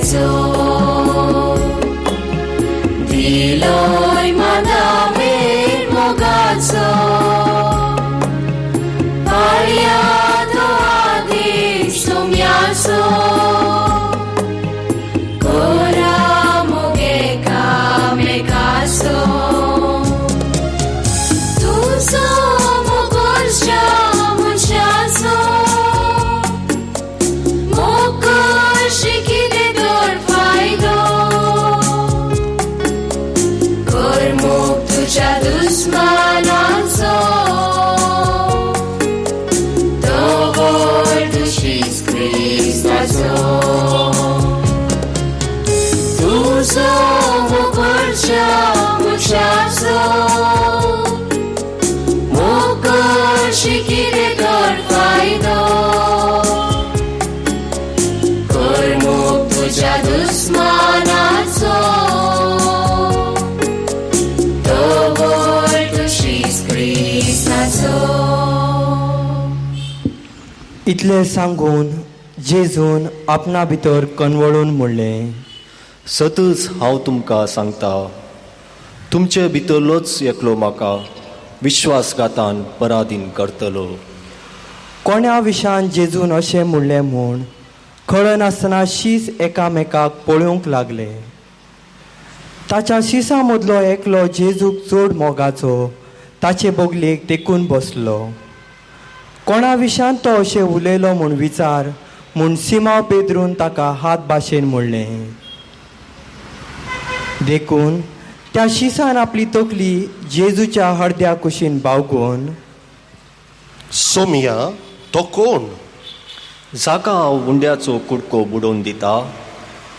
मोगेचो दिलोय मानावेर मोगाचो पाळया तो आदेश सोम्याचो कोरा मोगे कामेकाचो तुझो मोगोरच्या मनशाचो मोगोरशी कितें दर फायदो कर मोग तुझ्या दुस्मानाचो दवर तुशीच क्रिस्ताचो तुझो मोगोरच्या मनशाचो मोगोरशी कितें दर फायदो कर मोग तुझ्या दुस्मानाचो दवर तुशीच क्रिस्ताचो. इतले सांगून जेजून आपणा भितर कनवळून म्हणलें, सतच हांव तुमकां सांगता, तुमचे भितरलोच एकलो म्हाका विश्वासघातान पराधीन करतलो. कोण्या विशान जेजून अशें म्हणलें म्हूण कळनासतना शीस एकामेकाक पळोवंक लागले. ताच्या शिसा मदलो एकलो जेजूक चड मोगाचो ताचे बोगलेक तेकून बसलो. कोणा विशान तो अशें उलयलो म्हूण विचार म्हूण सिमांव पेद्रून ताका हात भाशेन म्हणलें. देखून त्या शिसान आपली तकली जेजूच्या हळद्या कुशीन बावगून, सोमिया, तो कोण? जाका हांव उंड्याचो कुडको बुडोवन दिता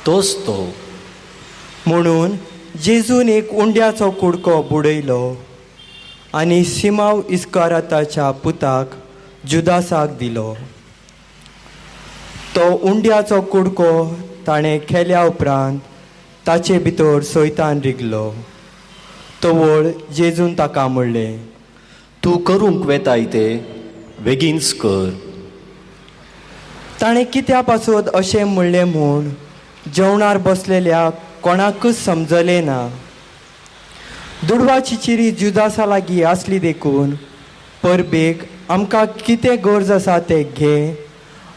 तोच तो म्हणून जेजून एक उंड्याचो कुडको बुडयलो आनी सिमांव इस्काराताच्या पुताक जुदासाक दिलो. तो उंड्याचो कुडको ताणें केल्या उपरांत ताचे भितर सैतान रिगलो. तवळ जेजून ताका म्हणलें, तूं करूंक वेताय तें बेगीनच कर. ताणें कित्या पासून अशें म्हणलें म्हूण जेवणार बसलेल्या कोणाकच समजलें ना. दुडवाची चिरी जुदासा लागीं आसली देखून परबेक आमकां कितें गरज आसा तें घे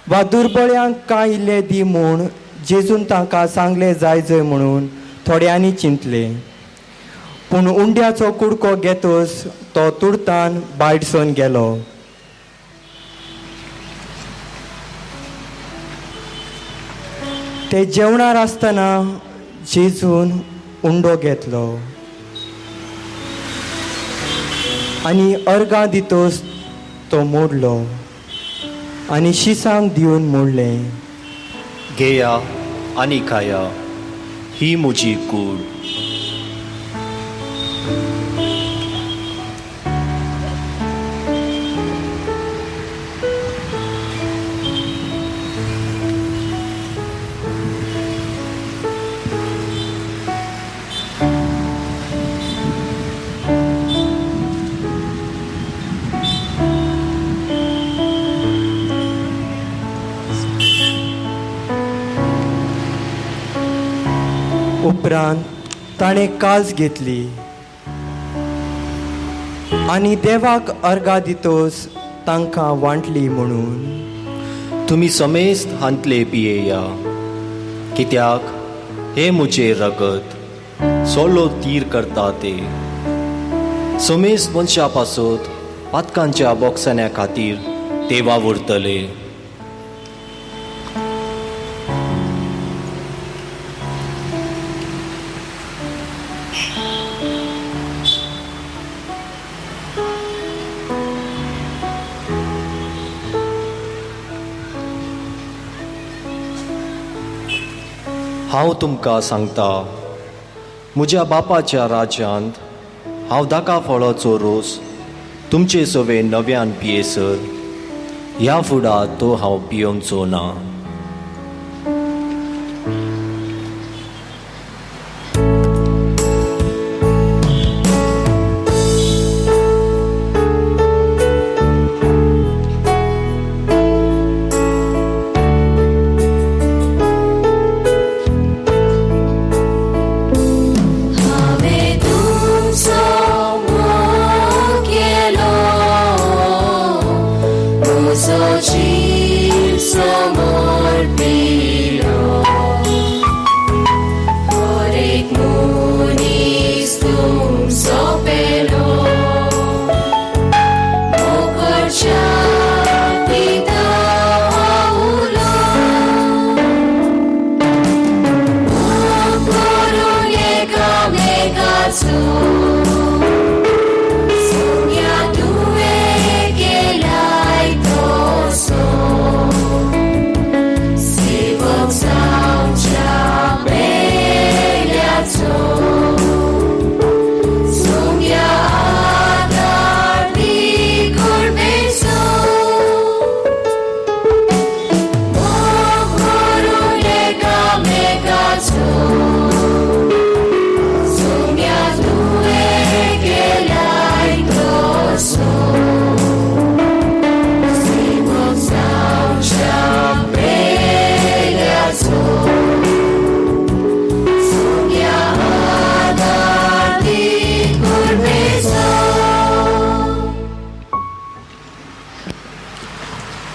वा दुर्बळ्यांक कांय इल्लें दी म्हूण जेजून तांकां सांगलें जाय जंय म्हणून थोड्यांनी चिंतलें. पूण उंड्याचो कुडको घेतच तो तुडतान भायरसून गेलो. ते जेवणार आसतना जेजून उंडो घेतलो आनी अर्गां दितच तो मोडलो आनी शिसांक दिवन मोडलें, घेया आनी खाया, ही म्हजी कूड. उपरांत ताणें काज घेतली आनी देवाक अर्गां दितच तांकां वांटली म्हणून, तुमी समेस्त हांतले पियेया, कित्याक हे म्हजें रगत सोलो तीर करता ते. समेस्त मनशा पासत पातकांच्या बोगसण्या खातीर ते वावुरतले. हांव तुमकां सांगता, म्हज्या बापाच्या राज्यांत हांव दाका फळाचो रोस तुमचे सवे नव्यान पियेसर ह्या फुडां तो हांव पियोंचो ना.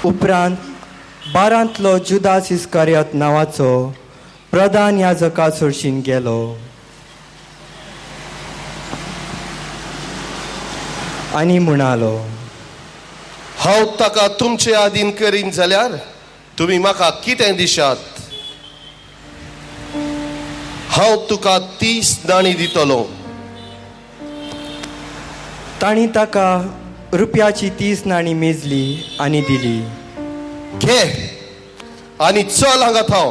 उपरांत 12तलो जुदास इस्करियोत नांवाचो प्रधान याजका सोडशीन गेलो आनी म्हणालो, हांव ताका तुमचे आदीन करीन जाल्यार तुमी म्हाका कितें दिशात? हांव तुका 30 नाणी दितलो. तांणी ताका रुपयाची 30 नाणी मेजली आनी दिली. घे आनी चल हांगा थांव.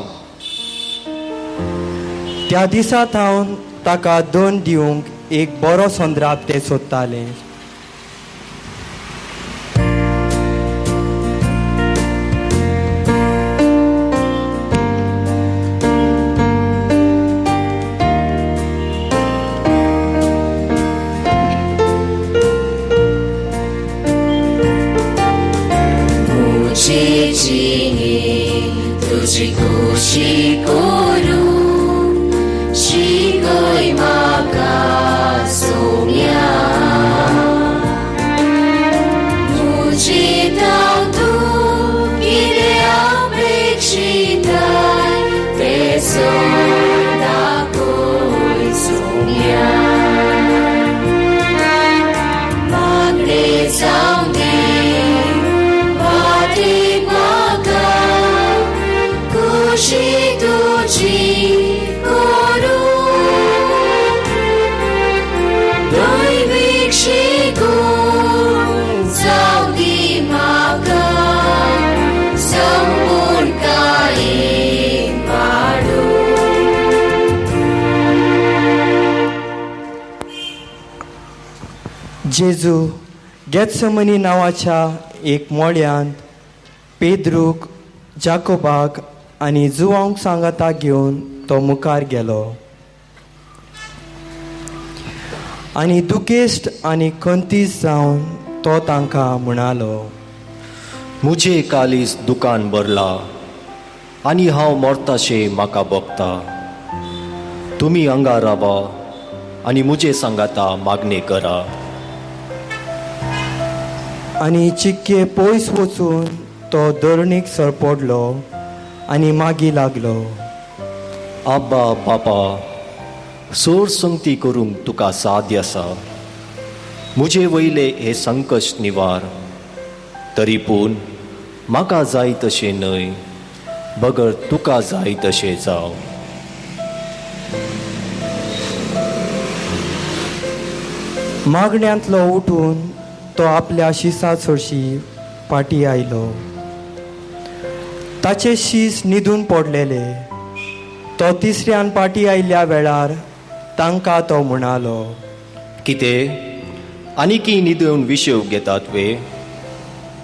त्या दिसा हांव ताका 2 दिवंक एक बरो संद्राप ते सोदताले. तुझी खुशी करू शिकय म्हाका सोम्या. तुजी हांव तूं कितें अपेक्षिताय तें सोड दाखय सोम्या. मागणें जावं दी वाटेक म्हाका खुशी तुझी करू. दैवीक शिकून जावं दी म्हाका संपूर्ण कायेन वाडूं. जेजू गेत्समनी नांवाच्या एक मोळ्यांत पेद्रूक, जाकोबाक आनी जुवांक सांगाता घेवन तो मुखार गेलो आनी दुखेस्त आनी खंतीस जावन तो तांकां म्हणालो, मुझे कालीस दुकान भरला आनी हांव मोरताशे म्हाका भोगता. तुमी हांगा रावा आनी मुझे सांगाता मागणे करा. आनी चिक्के पयस वचून तो धरणीक सरपडलो आनी मागी लागलो, आब्बा बापा, सोर संगती करूंक तुका साध्य आसा. मुझे वयले हे संकश्ट निवार. तरी पूण म्हाका जाय तशें न्हय, बगर तुका जाय तशें जाव. मागण्यांतलो उठून तो आपल्या शिसा चडशी फाटी आयलो. ताचे शीस न्हिदून पडलेले. तो तिसऱ्यान फाटी आयिल्ल्या वेळार तांकां तो म्हणालो, कितें आनीकी न्हिदून विशेव घेतात वे?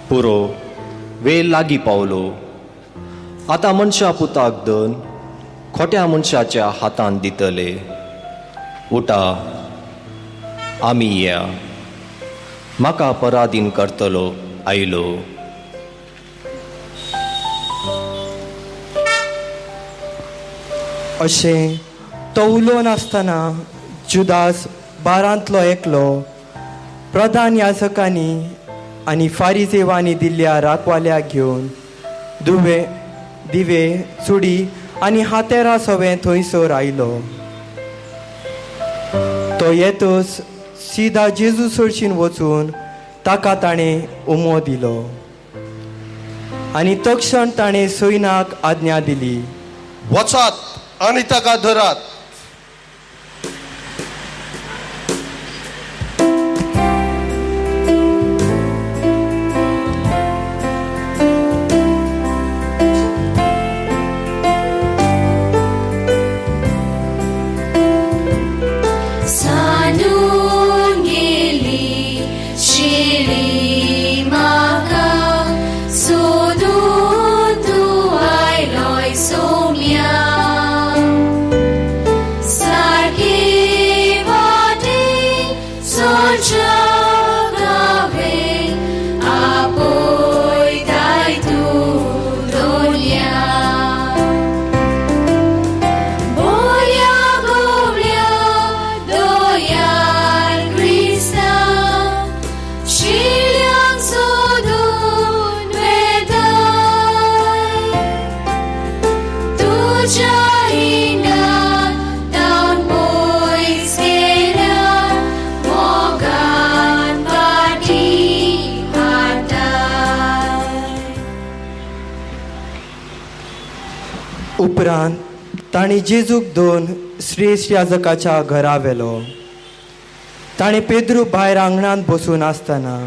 पुरो वेळ लागीं पावलो. आतां मनशा पुताक दन खोट्या मनशाच्या हातांत दितले. उठा, आमी या. म्हाका पराधीन करतलो आयलो. अशें तो उलोवन आसतना जुदास 12तलो एकलो प्रधान याजकांनी आनी फारिजेवांनी दिल्ल्या राखवाल्याक घेवन दिवे चुडी आनी हातेरां सवें थंयसर आयलो. तो येतच सीदा जेजू सोडशीन वचून ताका ताणें उमो दिलो आनी तक्षण ताणें सैनाक आज्ञा दिली, वचात आनी ताका धरात. सांडून गेली शिडी म्हाका सोदून तूं आयलोय सोम्या. उपरांत ताणी जेजूक दोन श्रेश्ठ याजकाच्या घरा व्हेलो. ताणें पेद्रू भायर आंगणांत बसून आसतना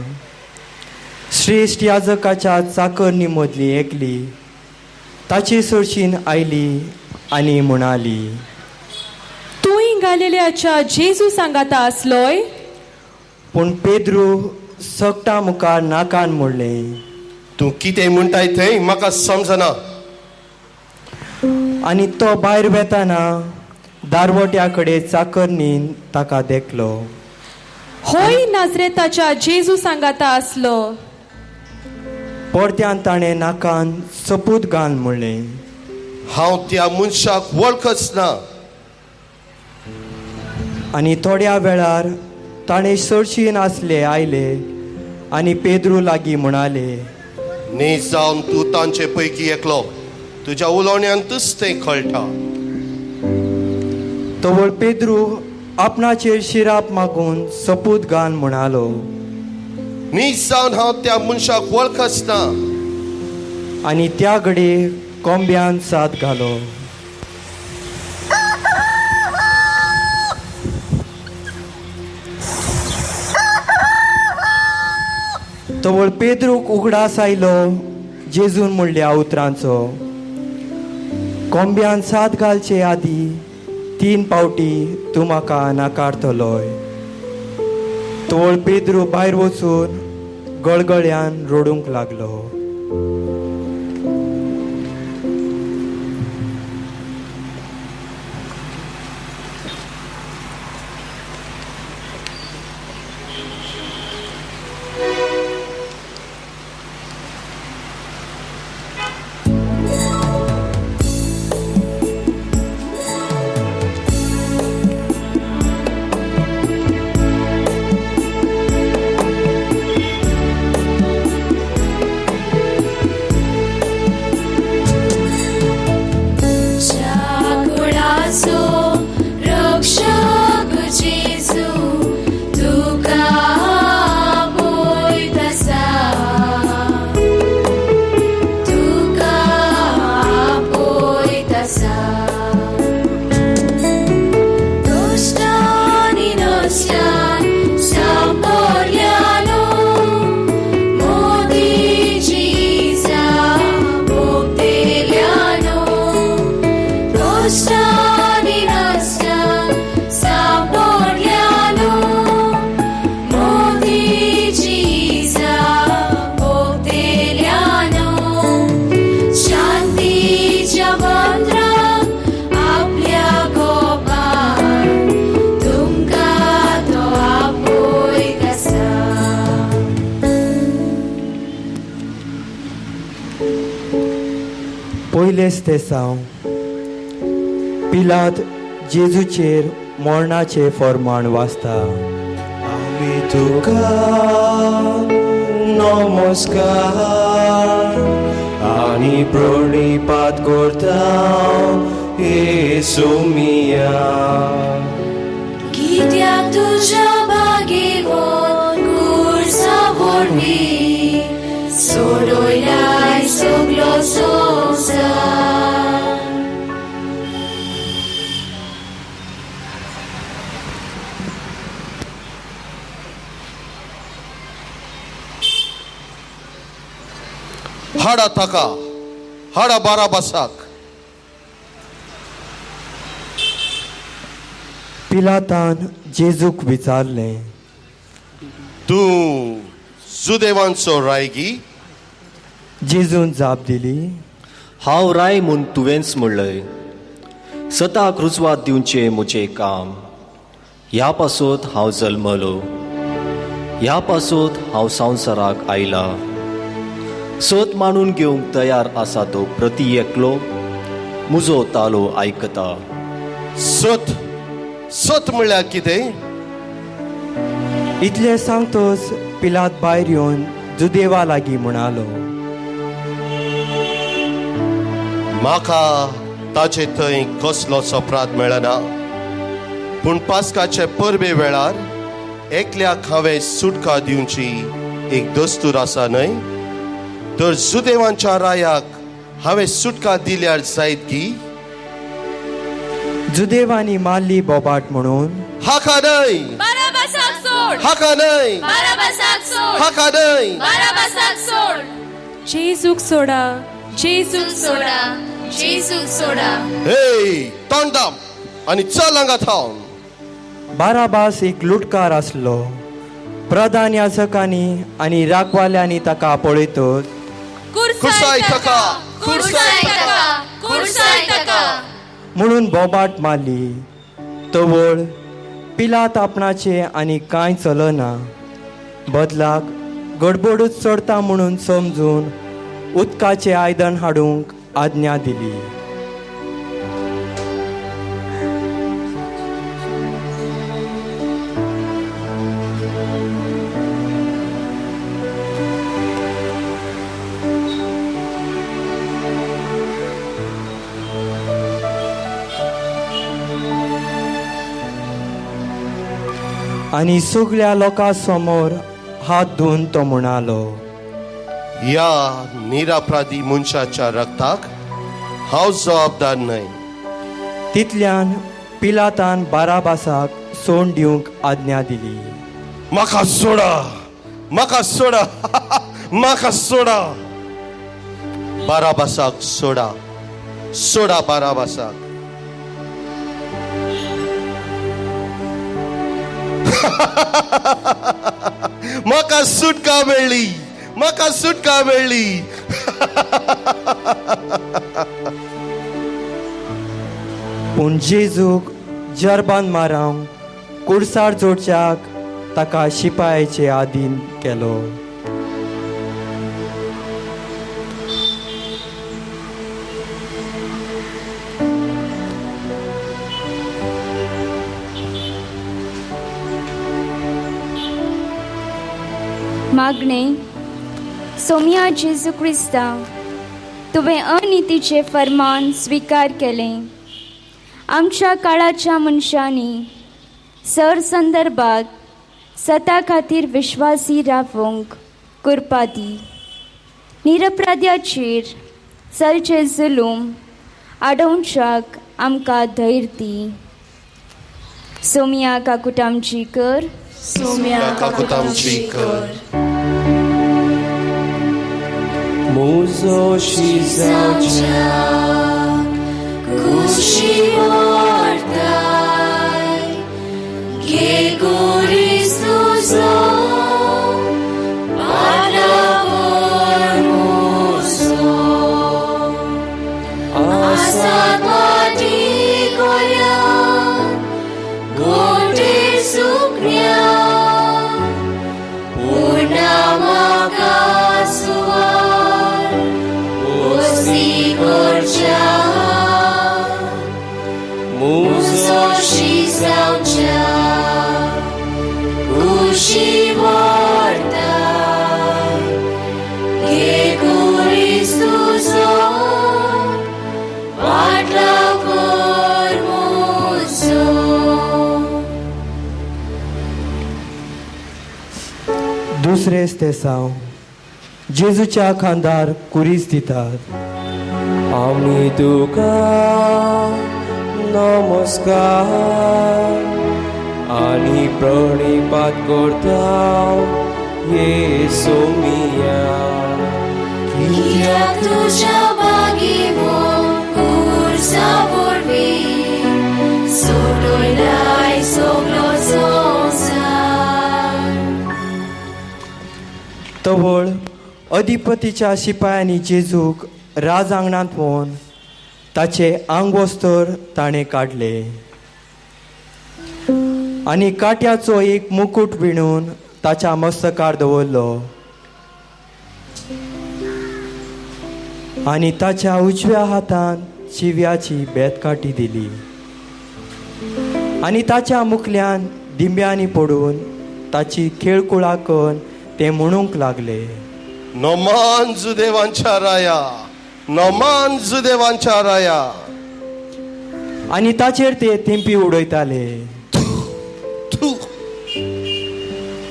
श्रेश्ठ याजकाच्या चाकरनी मदली एकली ताचे सोडशीन आयली आनी म्हणाली, तूंय गालिलेयाच्या जेजू सांगाता आसलोय. पूण पेद्रू सगटा मुखार नाकान मोडलें. तूं कितें म्हणटाय थंय म्हाका समजना. आनी तो भायर वेताना दारवट्या कडेन चाकरनीन ताका देखलो. होय नाजरेताच्या जेजू सांगाता आसलो. परत्यान ताणें नाकान सपूत घाल म्हणलें, हांव त्या मनशाक वळखच ना. आनी थोड्या वेळार ताणें चडशीन आसले आयले आनी पेद्रू लागीं म्हणाले, न्ही जावन तूं तांचे पैकी एकलो. तुज्या उलोवण्यांतूच तें कळटा. तवळ पेद्रू आपणाचेर शिराप मागून सपूत घाल म्हणालो. न्ही जावन हांव त्या मनशाक वळखच ना. आनी त्या घडी कोंब्यान साथ घालो. तवळ पेद्रूक उगडास आयलो जेजून म्हणल्या उतरांचो. कोंब्यान साथ घालचे आदी 3 पावटी तूं म्हाका नाकारतलोय. तवळ पेद्रू भायर वचून गळगळ्यान रडूंक लागलो. चाकुळाचो रक्षक जेजू तुका पळयत आसा. तुका पळयत आसा. दुश्टांनी नसल्यान सांपडल्यानो मोदी जिजा भोगतेल्यानो. दुश्टांनी नसल्यान सांपडल्यानो मोदी जिजा भोगतेल्यानो. शांतीच्या बंदराक आपल्या गोपान तुमकां तो आपयत आसा. पयलेच ते साव पिलात जेजूचेर मरणाचे फर्माण वाचता. आमी तुका नमस्कार आनी प्रणिपात करता येसू मिया. कित्याक तुज्या बागेवोन कुर्सा व्हडली सोडयलाय सगलो संवसार. हाडा ताका. हाडा बाराबासाक. पिलातान जेजूक विचारलें, तूं जुदेवांचो रायगी? जेजून जाप दिली, हांव राय म्हूण तुवेंच म्हणलय. सताक रुजवात दिवचें म्हजें काम. ह्या पासत हांव जल्मलो. ह्या पासत हांव संवसाराक आयला. सत मानून घेवंक तयार आसा तो प्रती एकलो म्हजो तालो आयकता. सत सत म्हळ्यार कितें? इतलें सांगतोच पिलात भायर येवन जुदेवा लागीं म्हणालो, म्हाका ताचे थंय कसलोच अपराध मेळना. पूण पास्काचे परबे वेळार एकल्याक हांवें सुटका दिवची एक दस्तूर आसा न्हय. तर जुदेवांच्या रायाक हांवें सुटका दिल्यार जायत की जुदेवानी मारली बोबाट म्हणून हाका न्हय बाराबासाक सोड हाका न्हय बाराबासाक सोड हाका न्हय बाराबासाक सोड जेजूक सोडा जेजूक सोडा जेजूक सोडा हे तोंडाम आनी चल हांगा थावन बाराबास एक लुटकार आसलो. प्रधान याजकांनी आनी राखवाल्यांनी ताका पळयतच कुर्साय ताका कुर्साय ताका कुर्साय ताका म्हणून बोबाट मारली. तवळ पिलात आपणाचे आनी कांय चलना. बदलाक गडबडूच चडटा म्हणून समजून उदकाचे आयदन हाडूंक आज्ञा दिली. आनी सगळ्या लोकां समोर हात धुवन तो म्हणालो, ह्या निरापराधी मनशाच्या रक्ताक हांव जबाबदार न्हय. तितल्यान पिलातान बाराबासाक सोड दिवंक आज्ञा दिली. म्हाका सोडा म्हाका सोडा म्हाका सोडा बाराबासाक सोडा सोडा बाराबासाक. म्हाका सुटका मेळ्ळी म्हाका सुटका मेळ्ळी. पूण जेजूक जरबान मारूंक कुडसार जोडच्याक ताका शिपायाचे आधीन केलो. मागणे सोम्या जेजू क्रिस्ता, तुवें अनितीचे फर्मान स्वीकार केलें. आमच्या काळाच्या मनशांनी सर संदर्भात सता खातीर विश्वासी रावंक करपा दी. निरपराध्याचेर चलचे जुलूम आडोवच्याक आमकां धैर्य दी. सोम्या काकुटामची कर सोम्या काकुतामची कर. मुजो शिजावच्या कुशी वार्ताय घे गोरीस तुझो पाटलावर मोजो आसात माटी कोल्या गोटे सुकन्या पूर्णा म्हाका सुवार ओसी गोरच्या मुजो शिजावच्या कुशी वार्ताय घे गोरीस तुझो पाटलावर मोजो. दुसरे स्तेसांव जेजूच्या खांदार कुरीस दितात. आमी तुका नमस्कार आनी प्रणिपात करता येसोमिया. कित्याक तुज्या बागेवो कुर्सा वरवीं सोडोयलाय सगलो संवसार. तवळ अधिपतीच्या शिपायांनी जेजूक राज आंगणांत व्हरून ताचे आंग वस्तर ताणें काडले आनी काट्याचो एक मुकुट विणून ताच्या मस्तकार दवरलो आनी ताच्या उजव्या हातांत शिव्याची बेतकाठी दिली आनी ताच्या मुखल्यान दिंब्यांनी पडून ताची खेळकुळा करून ते म्हणूंक लागले, नोमान जुदेवांच्या राया नोमान जुदेवांच्या राया. आनी ताचेर ते तेंपी उडयताले थू.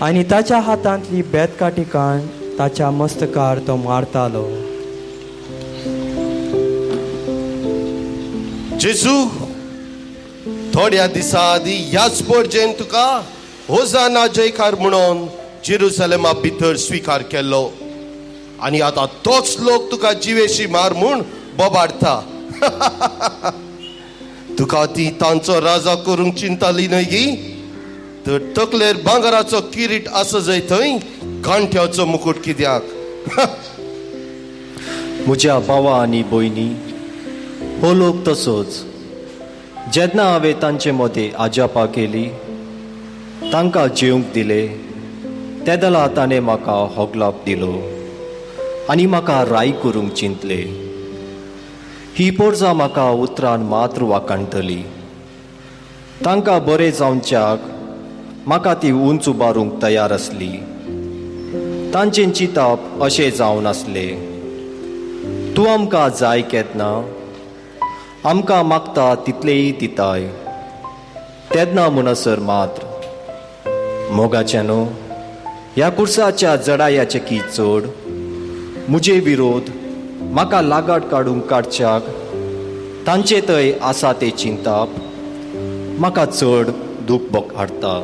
आनी ताच्या हातांतली बेतकाठी काण ताच्या मस्तकार तो मारतालो. जेजू थोड्या दिसा आदी ह्याच पर्जेन तुका होजाना जयकार म्हणून जेरुसलेमा भितर स्वीकार केल्लो आनी आतां तोच लोक तुका जिवेशी मार म्हूण बोबाडटा. तुका ती तांचो राजा करूंक चिंताली न्हय गी, तर तकलेर भांगराचो किरीट आसा जंय थंय गांठ्याचो मुकुट कित्याक? म्हज्या भावा आनी भयणी, हो लोक तसोच. जेन्ना हांवें तांचे मदें आजापा केली, तांकां जेवंक दिलें, तेदला ताणें म्हाका होगलाप दिलो आनी म्हाका राय करूंक चिंतले. ही पोरसां म्हाका उतरान मात्र वाकणटली. तांकां बरें जावच्याक म्हाका ती उंच उबारूंक तयार आसली. तांचें चिंतप अशें जावन आसलें, तूं आमकां जाय केन्ना आमकां मागता तितलेय दिताय. तेन्ना म्हणसर मात्र मोगाचेनो ह्या कुर्साच्या जडायाचे की चड मुजे विरोध म्हाका लागाट काडच्याक तांचे थंय आसा ते चिंतप म्हाका चड दूख हाडटा.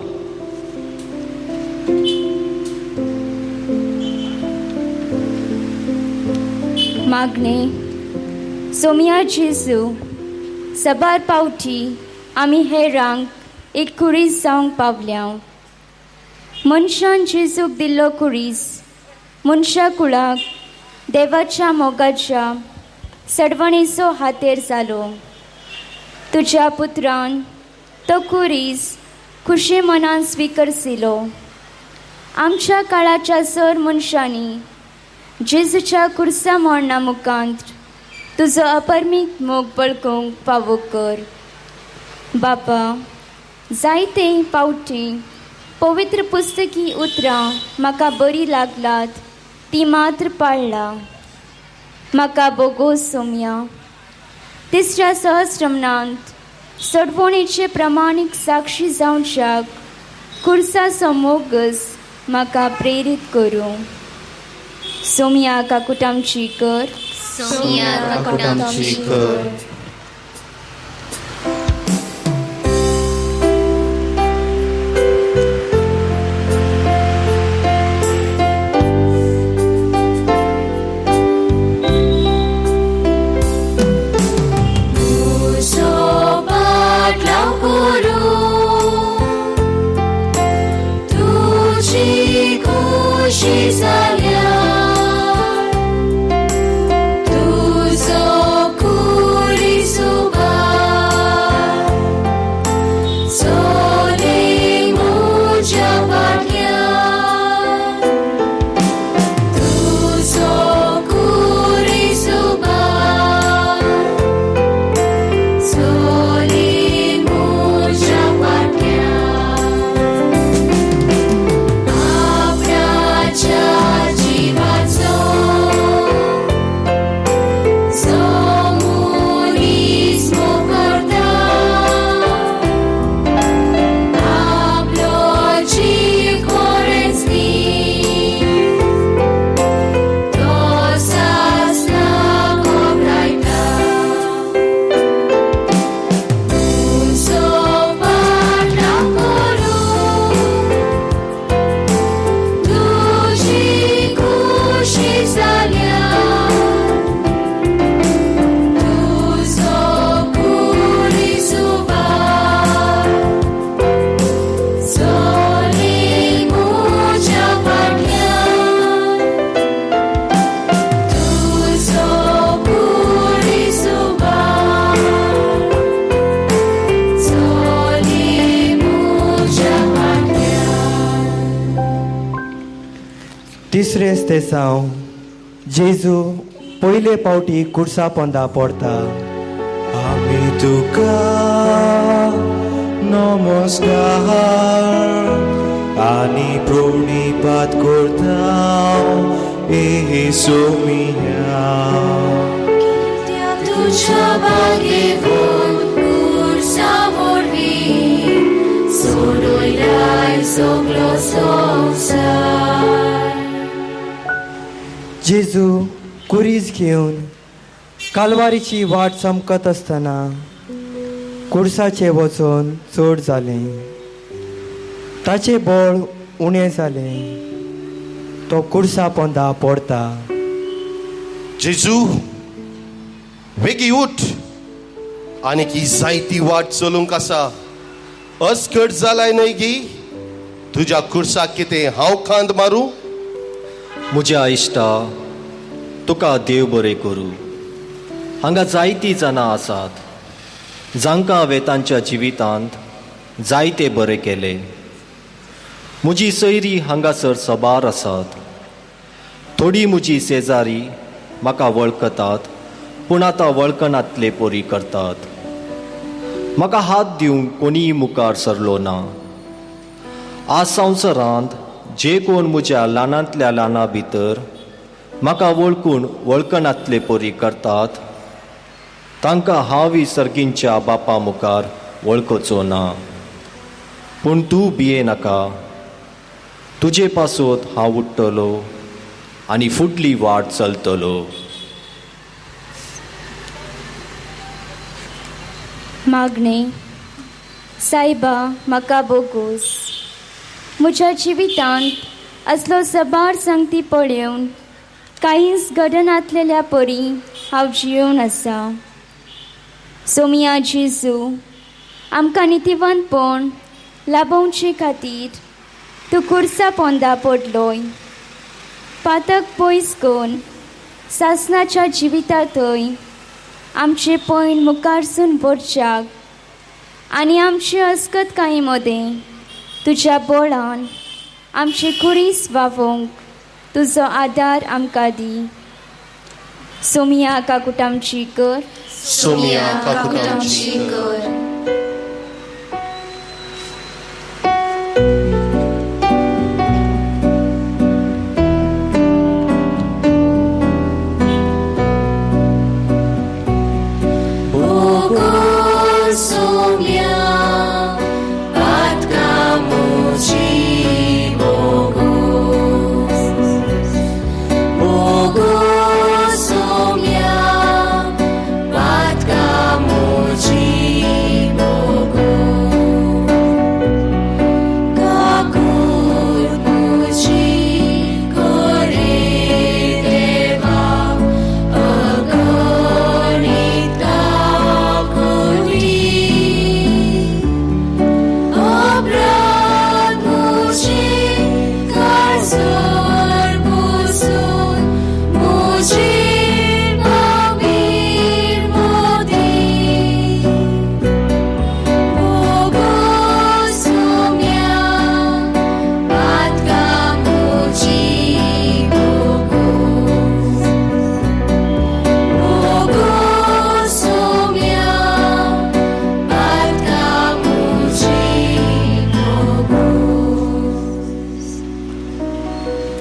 मागणे सोमया जेजू सबार पावटी आमी हेरांक एक कुरीस जावंक पावल्या. मनशान जेजूक दिल्लो कुरीस मनशा कुळाक देवाच्या मोगाच्या सडवणेचो हातेर जालो. तुज्या पुत्रान तो कुरीस खुशे मनान स्विकारसिलो. आमच्या काळाच्या चड मनशांनी जेजूच्या कुर्सा मरणा मुखांत तुजो अपरमीक मोग बळकूंक फावो कर. बापा, जायते पावटी पवित्र पुस्तकी उतरां म्हाका बरी लागलात ती मात्र पाळ्ळा. म्हाका बोगो सोमया, तिसऱ्या सहस्रमनांत सडवणेचे प्रमाणीक साक्षी जावच्याक कुर्साचो मोगस म्हाका प्रेरीत करूं. सोमया काकुटामची कर. सोमया काकुटामची कर. तिसरे स्तेसांव जेजू पयले पावटी कुर्सा पोंदा पडटा. आमी तुका नमस्कार आनी प्रणिपात करता ए सोमिया. तुझ्या बागेवून कुर्सा वरवीं सोडयलाय सगळो संवसार. जेजू कुरीस घेवन कालवारीची वाट चमकत आसतना कुर्साचें वचन चड जालें, ताचें बळ उणें जालें, तो कुर्सा पोंदा पडता. जेजू वेगी उठ, आनी ही जायती वाट चलूंक आसा. अस्कट जालाय न्हय गी, तुज्या कुर्साक कितें हांव खांद मारूं? म्हज्या इश्टा, तुका देव बरें करूं. हांगा जायतीं जाणां आसात जांकां हांवें तांच्या जिवितांत जायते बरें केले. म्हजी सयरी हांगासर सबार आसात. थोडी म्हजी शेजारी म्हाका वळखतात, पूण आतां वळखनातले पोरी करतात. म्हाका हात दिवंक कोणीय मुखार सरलो ना. आज संवसारांत जे कोण म्हज्या ल्हानांतल्या ल्हाना भितर म्हाका वळखून वळखनातले पोरी करतात, तांकां हांव सर्गींच्या बापा मुखार वळखचो ना. पूण तूं भिये नाका. तुजे पासत हांव उठ्ठलो आनी फुडली वाट चलतलो. मागणे. सायबा, म्हाका बोगूस. म्हज्या जिवितांत असलो सबार सांगती पळोवन कांयच घडनातलेल्या परी हांव जियोवन आसा. सोमिया जेजू, आमकां नितिवंतपण लाभोवचे खातीर तूं कुर्सा पोंदा पडलोय. पातक पयस करून सासणाच्या जिवितांतय आमचे पैन मुखारसून भरच्याक आनी आमचे अस्कतकाये मदें तुज्या बळान आमचे खुरीस वावोवंक तुजो आदार आमकां दी. सोमिया काकुटामची कर. सोमिया काकुटामची कर.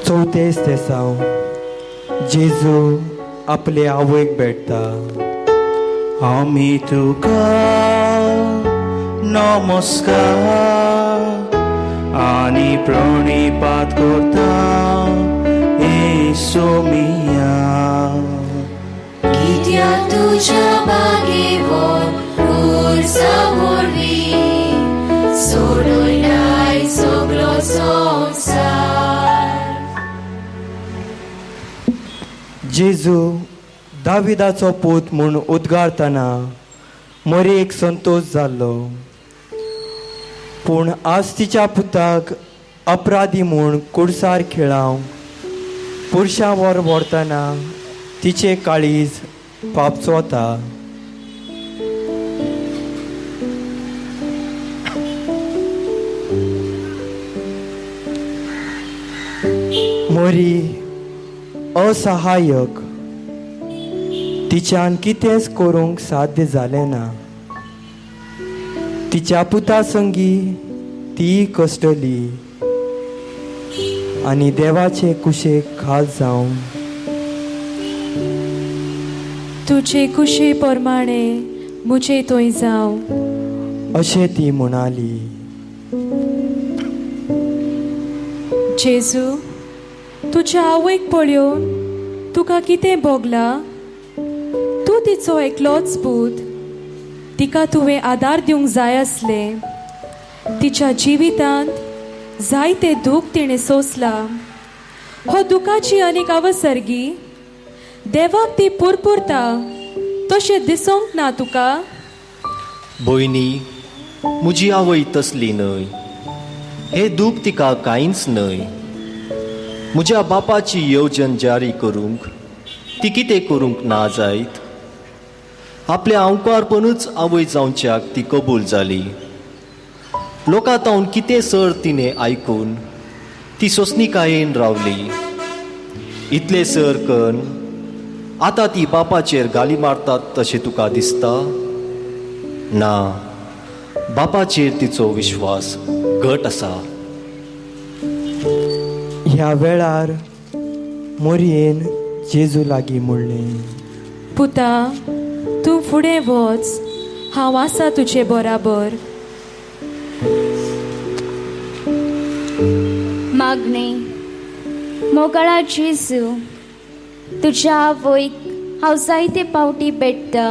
चवथेच दिसांव जेजू आपले आवयक भेटता. आमी तुका नमस्कार आनी प्रणिपात करता, सोमिया. कित्या तुज्या बागेवर कुर्सा वरवीं सोडयलाय सगलो संवसार. जेजू दाविदाचो पूत म्हूण उद्गारतना मरेक संतोश जाल्लो, पूण आज तिच्या पुताक अपराधी म्हूण कुडसार खेळाव पुरशां वर व्हरतना तिचे काळीज पापचोता. मरी असहायक, तिच्यान कितेंच करूंक साध्य जालें ना. तिच्या पुता संगी ती कश्टली आनी देवाचे कुशेक खाल जावन तुजे कुशे प्रमाणे मुझे तोय जाव अशें ती म्हणाली. जेजू, तुज्या आवयक पळयोवन तुका कितें भोगला? तूं तिचो एकलोच पूत तिका तुवें आदार दिवंक जाय आसले. तिच्या जिवितांत जायते दूख तिणें सोंसलां. हो दुखाची आनीक अवसर्गी देवाक ती पुरपुरता तशें दिसोंक ना तुका? भयणी, म्हजी आवय तसली न्हय. हे दूख तिका कांयच न्हय. म्हज्या बापाची येवजण जारी करूंक ती कितें करूंक ना जायत? आपल्या आंवकारपणूच आवय जावच्याक ती कबूल जाली. लोकांतावन कितें सर तिणें आयकून ती सोंसणिकायेन रावली. इतले सर कन आतां ती बापाचेर गाली मारतात तशें तुका दिसता? ना, बापाचेर तिचो विश्वास घट आसा. ह्या वेळार मोरयेन जेजू लागीं म्हणलें, पुता, तूं फुडें वच, हांव आसा तुजे बराबर. मागणे. मोगाळा जेजू, तुज्या आवयक हांव जायते फावटी भेटता.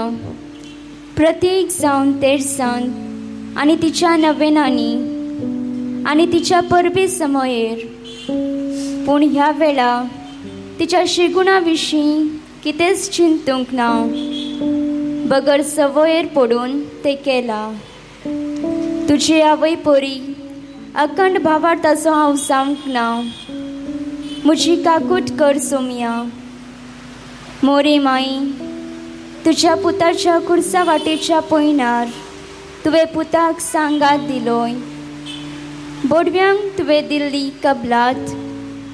प्रत्येक जावन तेरसांत आनी तिच्या नवेनांनी आनी तिच्या परबे समयेर. पूण ह्या वेळा तिच्या शिगुणा विशीं कितेंच चिंतूंक ना. बगर सवयेर पडून तें केलां. तुजे आवय परी अखंड भावार्थाचो हांव जावंक ना. म्हजी काकूट कर सोमिया. मोरे माई, तुज्या पुताच्या कुर्सा वाटेच्या पयणार तुवें पुताक सांगात दिलोय. बोडव्यांक तुवें दिल्ली कबलात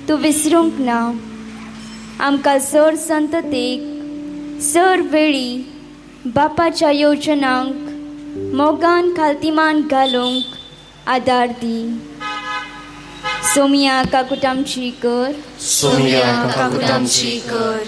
तूं विसरूंक ना. आमकां सर संततेक सर वेळी बापाच्या येवजणांक मोगान खालतीमान घालूंक आदार दी. सोमिया काकुटामची कर. सोमिया काकुटामची कर.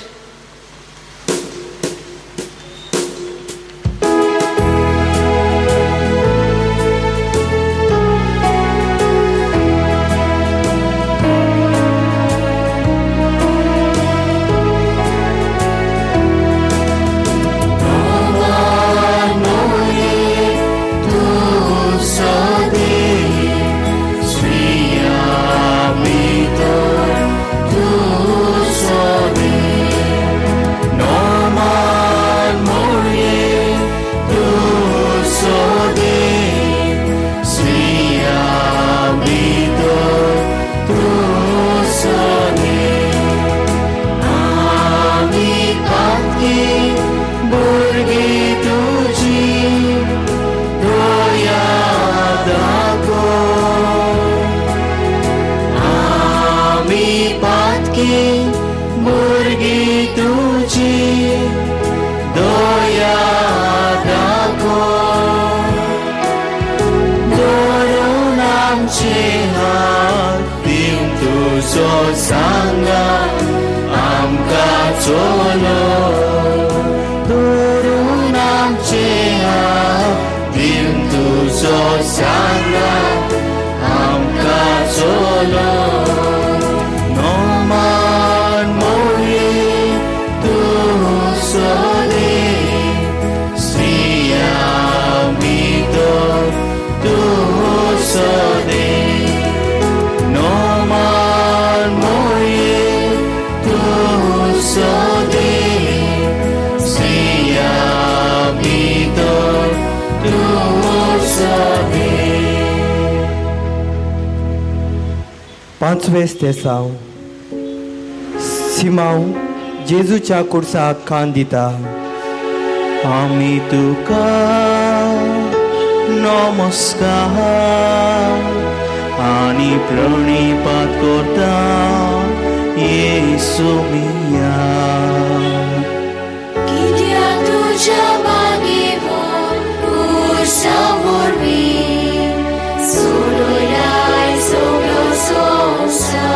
पांचवे स्तेसांव. सिमांव जेजूच्या कुर्साक खाण दिता. आमी तुका नमस्कार आनी प्रणिपात करता येसू मिया. कित्याक तुज्या बागेवर कुर्सा वरवीं सोडलाय सगळो संवसार.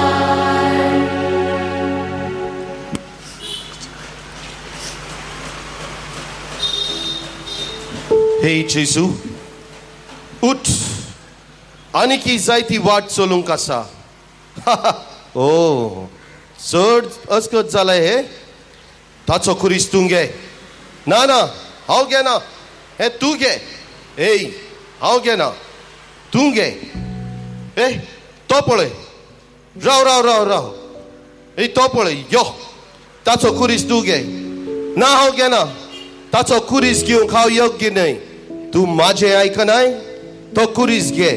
हे जेजू, उठ. आनीक ही जायती वाट चलूंक आसा. ओ, चड अचकत जालें हे. ताचो कुरीस तूं घे. ना ना, हांव घेना. हे तू घे ए हांव घेना तू घे ए तो पळय राव राव राव राव ए तो पळय यो ताचो कुरीस तू घे ना हांव घेना ताचो कुरीस घेवंक हांव योग्य न्हय तू माझे आयकनाय तो कुरीस घे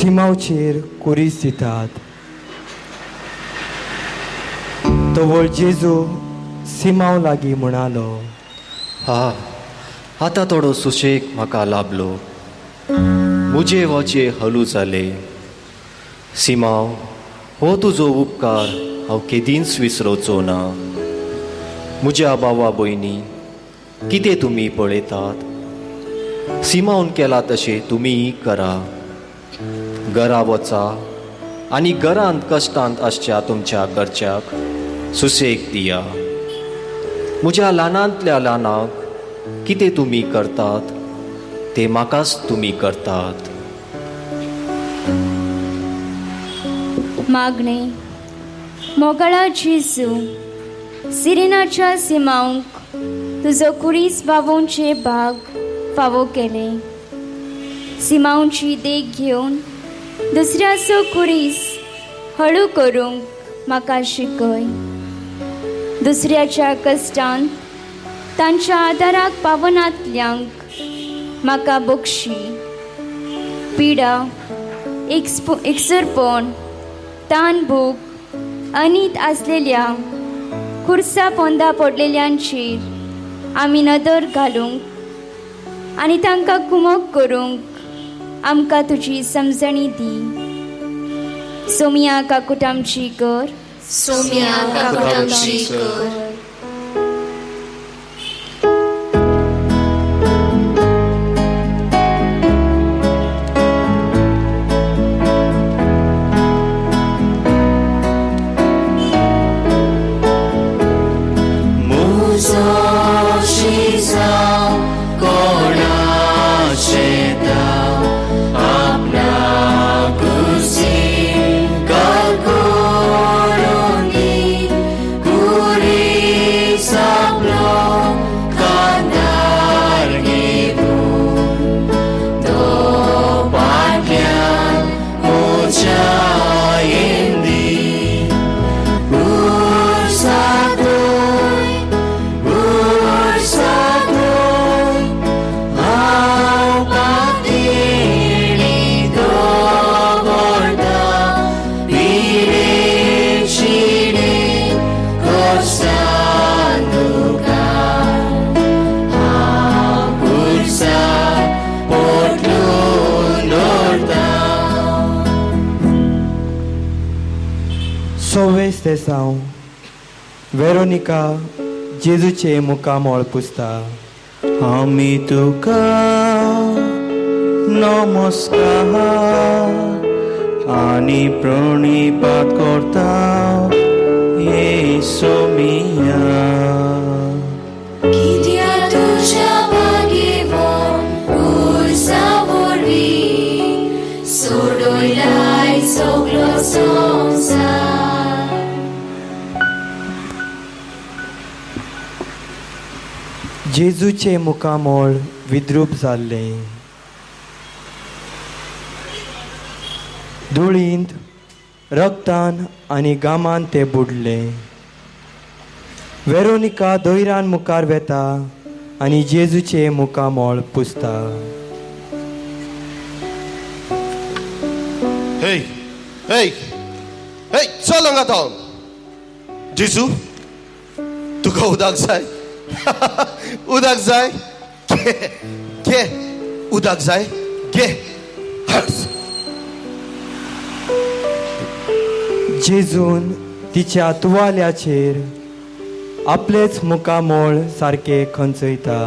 सिमावचेर कुरीस दितात तवळ जेजू सिमाव लागीं म्हणालो आतां थोडो सुशेग म्हाका लाभलो मुजे वचे हलू जाले सिमाव हो तुजो उपकार हांव केदींच विसरवचो ना म्हज्या भावा भयणी कितें तुमी पळयतात सिमावन केला तशें तुमीय करा घरा वचा आनी घरांत कश्टांत आसच्या तुमच्या घरच्याक सुसेग दिया म्हज्या ल्हानांतल्या ल्हानाक कितें तुमी करतात ते म्हाकाच तुमी करतात मागणे मोगळा जेजू सिरिनाच्या सिमांक तुजो कुरीस बाबोवचे भाग फावो केले सिमांची देख घेवन दुसऱ्याचो कुरीस हळू करूंक म्हाका शिकय दुसऱ्याच्या कश्टांत तांच्या आदाराक पावनांतल्यांक म्हाका बक्षी पिडा एकसरपण तान भूक अनीत आसलेल्या खुर्सा पोंदा पडलेल्यांचेर आमी नदर घालूंक आनी तांकां कुमक करूंक आमकां तुजी समजणी दी सोमिया काकुटामची कर सोम्या काकुटामची कर सोवेस तेसांव वेरोनिका जेजूचे मुखामोळ पुसता आमी तुका नमस्कार आनी प्रणिपात करता सोमिया कित्या तुझ्या बागेवण उर्सा वरवीं सोडयलाय सगळो संवसार जेजूचे मुखामोळ विद्रूप जाल्ले धुळींत रक्तान आनी गामान ते बुडले वेरोनिका दोयरान मुखार वेता आनी जेजूचे मुखामोळ पुसता Hey, hey, hey, चल हांगा तो जेजू तुका उदक जाय उदक जाय घे घे उदक जाय घे हर्स जेजून तिच्या तुवाल्याचेर आपलेच मुखामोळ सारके खंचयता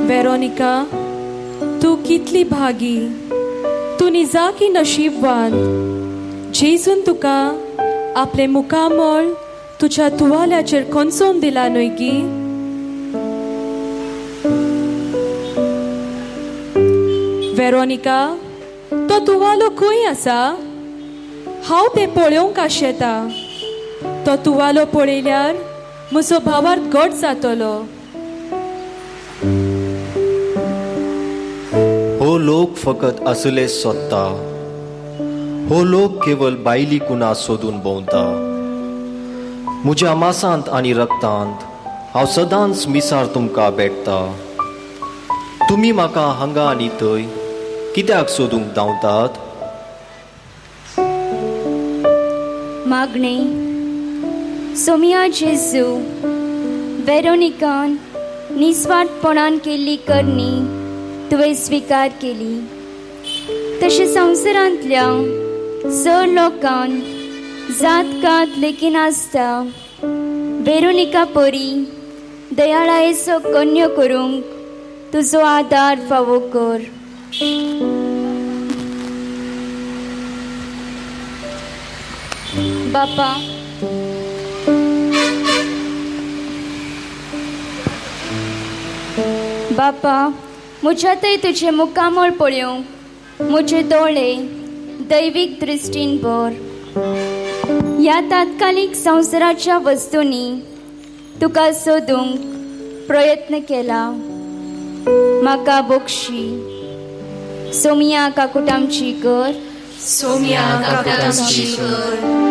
वेरोनिका तू कितली भागी तू निजा की नशीबवान जेजून तुका आपले मुखामोळ तुझ्या तुवाल्याचेर खोंचोवन दिला न्हय गी. वेरोनिका, तो तुवालो खंय आसा? हांव तें पळोवंक आशेता. तो तुवालो पळयल्यार म्हजो भावार्थ घट जातलो. हो लोक फकत असलेच सोदता. हो लोक केवळ बायली कुणा सोदून भोंवता. म्हज्या मांसांत आनी रक्तांत हांव सदांच मिसार तुमकां भेटता. तुमी म्हाका हांगा आनी थंय कित्याक सोदूंक धांवतात? मागणे सोमिया जेजू, वेरोनिकान निस्वार्थपणान केल्ली करणी तुवें स्विकार केली. तशें संवसारांतल्या चड लोकांक जात कात लेकीन आसता वेरोनिका परी दयाळायेचो कन्य करूंक तुजो आदार फावो कर. बापा, बापा, म्हज्या थंय तुजें मुखामोळ पळोवंक म्हजे दोळे दैवीक दृश्टीन भर. ह्या तात्कालीक संवसाराच्या वस्तूंनी तुका सोदूंक प्रयत्न केला. म्हाका बक्षी. सोमिया काकुटामची कर. सोम्या काकुटामची कर.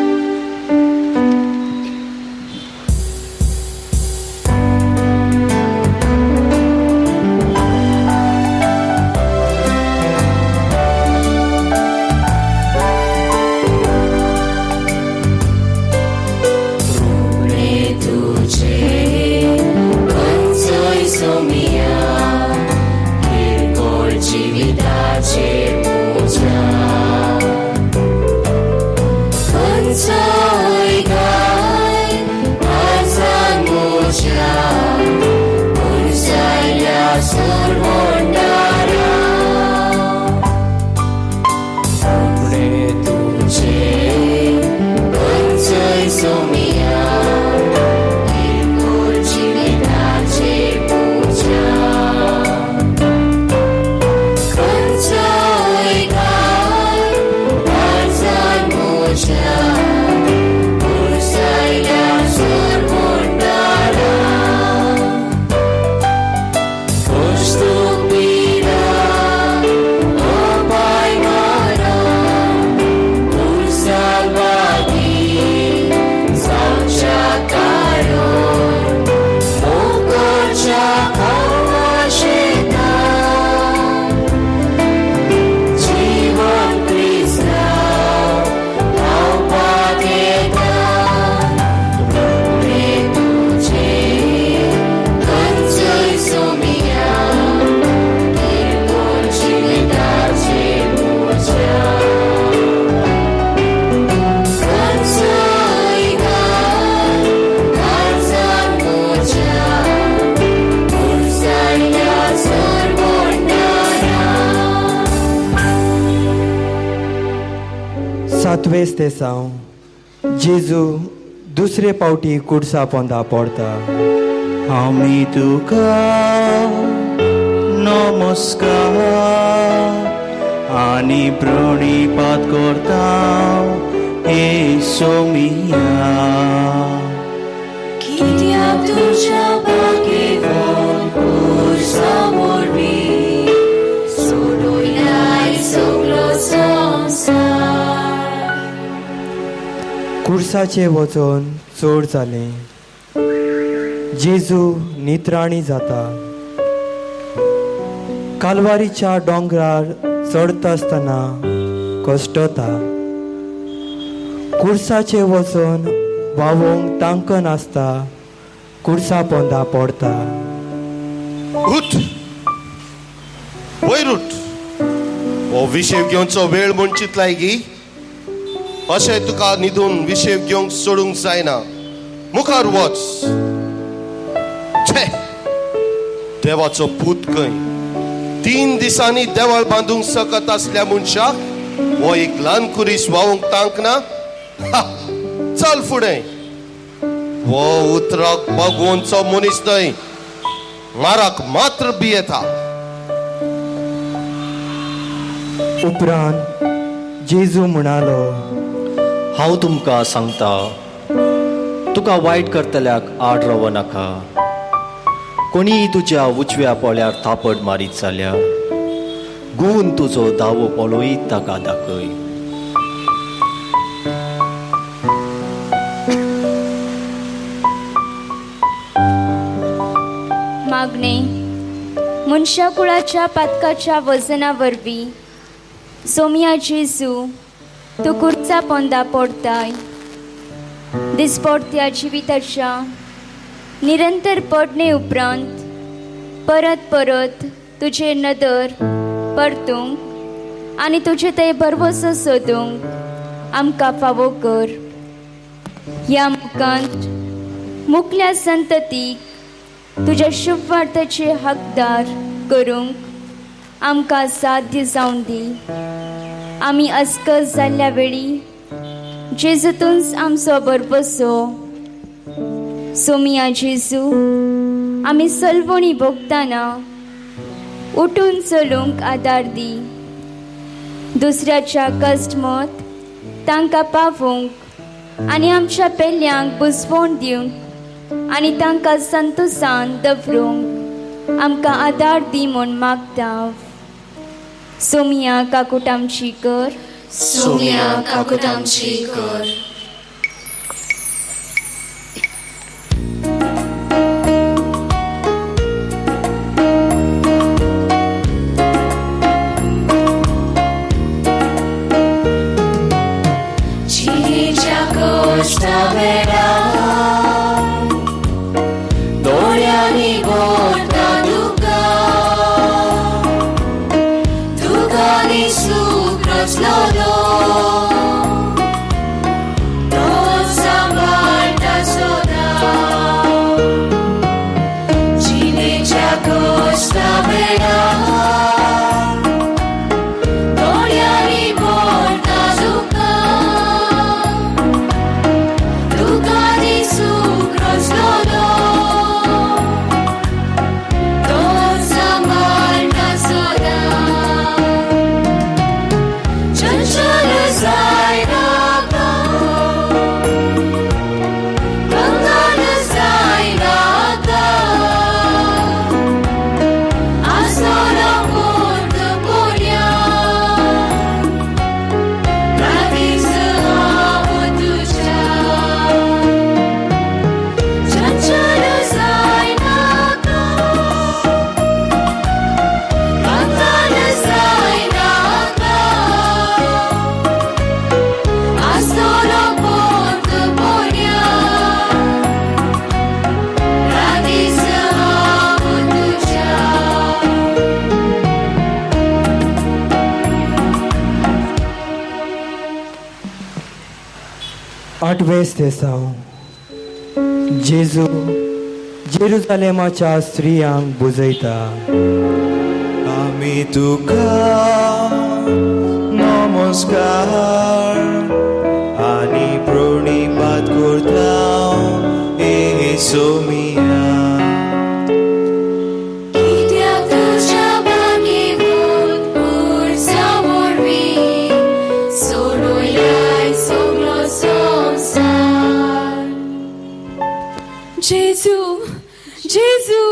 सातवेस ते साव जेजू दुसरे पावटी कुडसा पोंदा पडता. आमी तुका नमस्कार आनी प्रणिपात करता हे सोमिया. कित्याक तुज्या बागेवोन कुर्सा वरवीं सोडूयलाय सगलो संवसार. कुर्साचे वचोन चड जालें. जेजू नित्राणी जाता. कालवारीच्या डोंगरार चडता आसतना कश्टता. कुर्साचे वचोन वावोंक तांकन नासता. कुर्सा पोंदा पडता. उठ, वयर उठ. हो विशय घेवचो वेळ म्हूण चिंतलाय गी. अशें तुका न्हिदून विशय घेवंक सोडूंक जायना. मुखार वच. छे, देवाचो पूत खंय 3 दिसांनी देवळ बांदूंक सकत असल्या मनशाक हो एक ल्हान कुरीस वावूंक तांक ना? हा, चल फुडें. वो उतराक भगवंतचो मनीस न्हय, माराक मात्र भियेता. उपरांत जेजू म्हणालो, हांव तुमकां सांगता, तुका वायट करतल्याक आड रवो नाका. कोणीय तुज्या उजव्या पोळ्यार थापड मारीत जाल्यार गुवन तुजो दावो पोळोय ताका दाखय. मागणे. मनशाकुळाच्या पातकाच्या वजना वरवीं सोमिया जेजू तूं कुर्चा पोंदा पडताय. दिसपडत्या जिविताच्या निरंतर पडणे उपरांत परत परत तुजे नदर परतूंक आनी तुजे ते भरवसो सोदूंक आमकां फावो कर. ह्या मुखांत मुखल्या संततीक तुज्या शुभ वार्तेचे हकदार करूंक आमकां साध्य जावन दी. आमी अस्कस जाल्ल्या वेळी जेजूतूंच आमचो बरवसो. सोमिया जेजू, आमी सलवणी भोगतना उठून चलूंक आदार दी. दुसऱ्याच्या कश्टमत तांकां पावूंक आनी आमच्या पेल्ल्यांक बुजवण दिवन आनी तांकां संतोशान दवरूंक आमकां आदार दी म्हूण मागता. सोमिया काकूट आमची कर. सोमिया काकूट आमची कर. जिणेच्या कश्टा वेळार दोळ्यांनी भरता दुका. दुखांनी सूख रचलोलो तोच सांबाळटा सदां. जिणेच्या कश्टा वेळार दोळ्यांनी भरता दुका. दुखांनी सूख रचलोलो तोच सांबाळटा सदां. चंचल जायनाका, कंगाल जायनाका. आसोलो पोट पोरया, लागींच हांव तुज्या. चंचल जायनाका, कंगाल जायनाका. आसोलो पोट पोरया, लागींच हांव तुज्या. 8वें दिसा जेजू जेरुजालेमाच्या स्त्रियांक बुजयता. आमी तुका नमस्कार आनी प्रणिपात करता हे सोमिया. कित्याक तुज्या बागेंत उर्सा वरवीं सोडूयाय सगलो संवसार. जेजू, जेजू,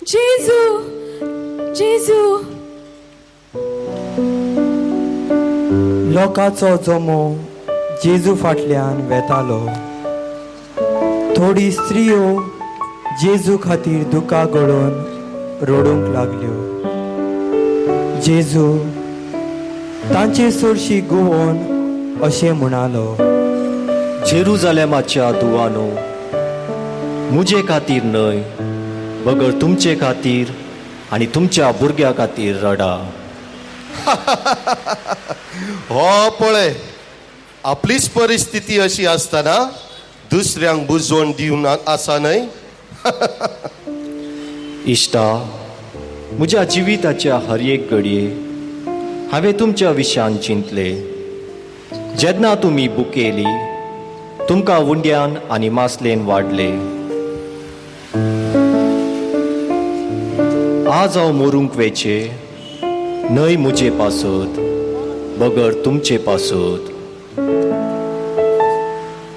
जेजू, जेजू. लोकांचो जमो जेजू फाटल्यान वेतालो. थोडी स्त्रियो जेजू खातीर दुकां गळोवन रडूंक लागल्यो. जेजू तांचे चडशी गुवोवन अशें म्हणालो, जेरुजालेमाच्या दुवानो, मुजे खातीर न्हय, बगर तुमचे खातीर आनी तुमच्या भुरग्या खातीर रडा. हो पळय, आपलीच परिस्थिती अशी असताना दुसऱ्यांक बुजवण दिवन आसा न्हय. इश्टा, म्हज्या जिविताच्या हर एक घडये हांवें तुमच्या विशयान चिंतले. जेन्ना तुमी बुकेली तुमकां उंड्यान आनी मासलेन वाडले. आज हांव मरूंक वेचे न्हय म्हजे पासत बगर तुमचे पासत.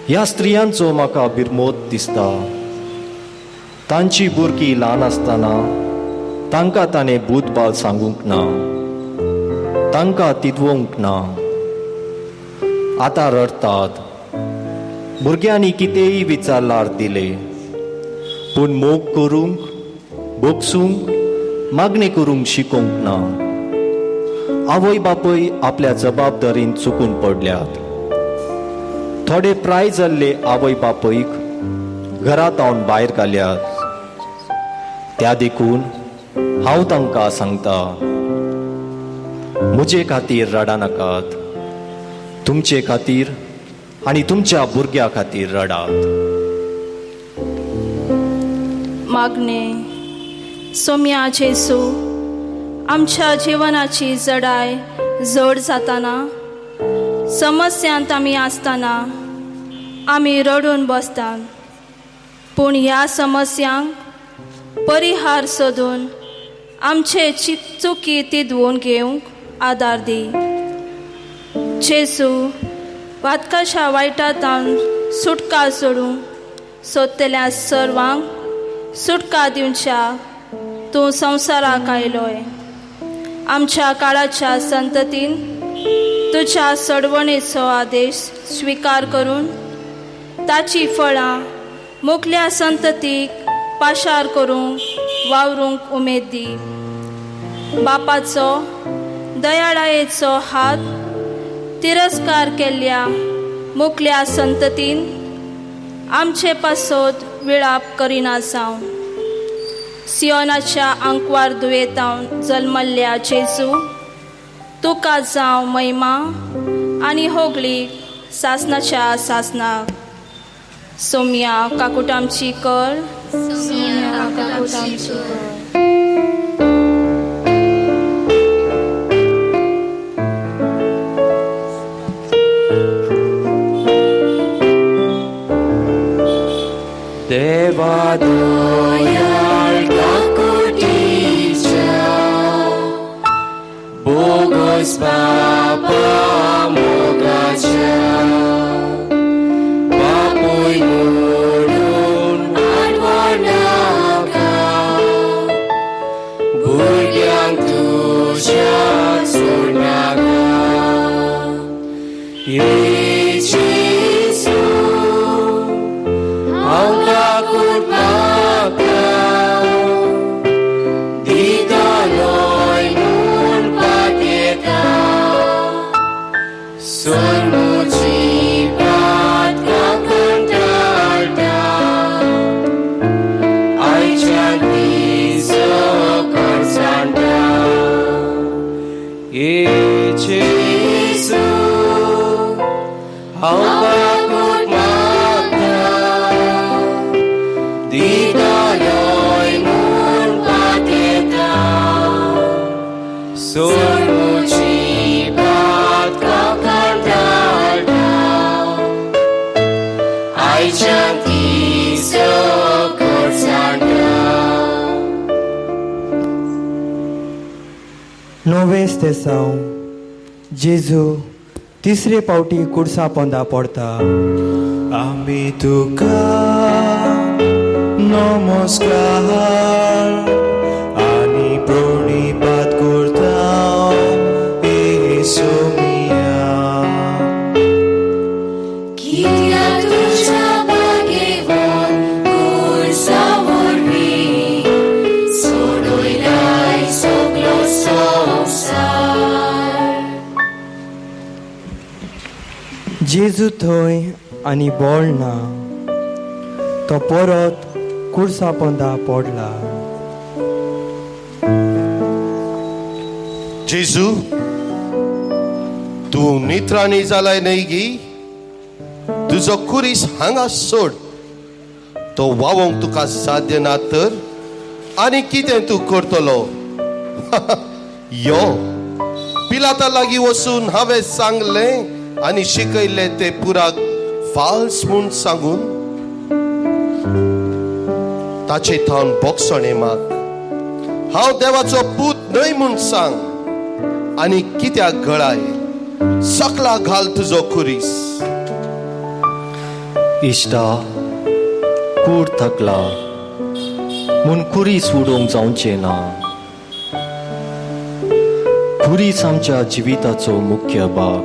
ह्या स्त्रियांचो म्हाका बिरमोत दिसता. तांची भुरगीं ल्हान आसतना तांकां ताणें भूतबाल सांगूंक ना, तांकां तिदवंक ना. आतां रडतात. भुरग्यांनी कितेंय विचारल्यार दिले, पूण मोग करूंक, बोगसूंक, मागणी करूंक शिकोवंक ना. आवय बापय आपल्या जबाबदारीन चुकून पडल्यात. थोडे प्राय जाल्ले आवय बापयक घरांत हावन भायर घाल्यात. त्या देखून हांव तांकां सांगता, म्हजे खातीर रडा नाकात, तुमचे खातीर आनी तुमच्या भुरग्या खातीर रडात. मागणे. सोम्या जेसू, आमच्या जिवनाची जडाय जड जाताना, समस्यांत आमी आसतना आमी रडून बसतात. पूण ह्या समस्यांक परिहार सोदून आमचे चुकी तिदवून घेवंक आदार दी. जेसू, वातकाच्या वायटांतल्यान सुटका सोडूंक सोदतल्या सर्वांक सुटका दिवच्या तूं संवसाराक आयलोय. आमच्या काळाच्या संततीन तुज्या सडवणेचो आदेश स्विकार करून ताची फळां मुखल्या संततीक पाशार करूंक वावरूंक उमेद दी. बापाचो दयाळायेचो हात तिरस्कार केल्ल्या मुखल्या संततीन आमचे पासत विळाप करिना जावं. सियोनाच्या आंकवार दुयेंतावन जल्मल्ल्या जेजू, तुका जावं महिमा आनी होगळीक सासनाच्या सासनाक. सोम्या काकुटामची कर. देवा दयाळ काकुटीच्या, बोगस बापा मोगाच्या, बापूय म्हणून आडवं नाका, भुरग्यांक तुज्या सोड नाका. जेजू, हांव काकूट म्हाका दितालोय म्हूण पातयेता. सोड म्हजी बात काकूटाळटा, आयच्यान तिजो कोणसांडा. जेजू, हांव काकूट म्हाका दितालोय म्हूण पातयेता. सोड म्हजी बात काकूटाळटा, आयच्यान तिजो कोणसांडा. नोवेस तेसांव जेजू तिसरे पावटी कुडसा पोंदा पडटा. आमी तुका नमस्कार आनी प्रणिपात करता. सोमिया, कित्याक तुज्या बागेवन कुडसा वरवीं सोडयलाय सगलो संवसार. जेजू थंय आनी बोळ ना. तो परत कुडसा पोंदा पडला. जेजू, तूं नित्रांनी जालाय न्हय गी. तुजो कुरीस हांगा सोड. तो वावोंक तुका साध्य ना तर आनी कितें तूं करतलो. यो पिलाता लागीं वचून हांवें सांगलें आनी शिकयलें ते पुराक फाल्स म्हूण सांगून ताचे थावन बोगसणे माग हांव देवाचो पूत न्हय म्हूण सांग आनी कित्याक गळाय सकला घाल तुजो खुरीस. इश्टा कूड थकला म्हूण खुरीस उडोवंक जावचें ना. खुरीस आमच्या जिविताचो मुख्य भाग.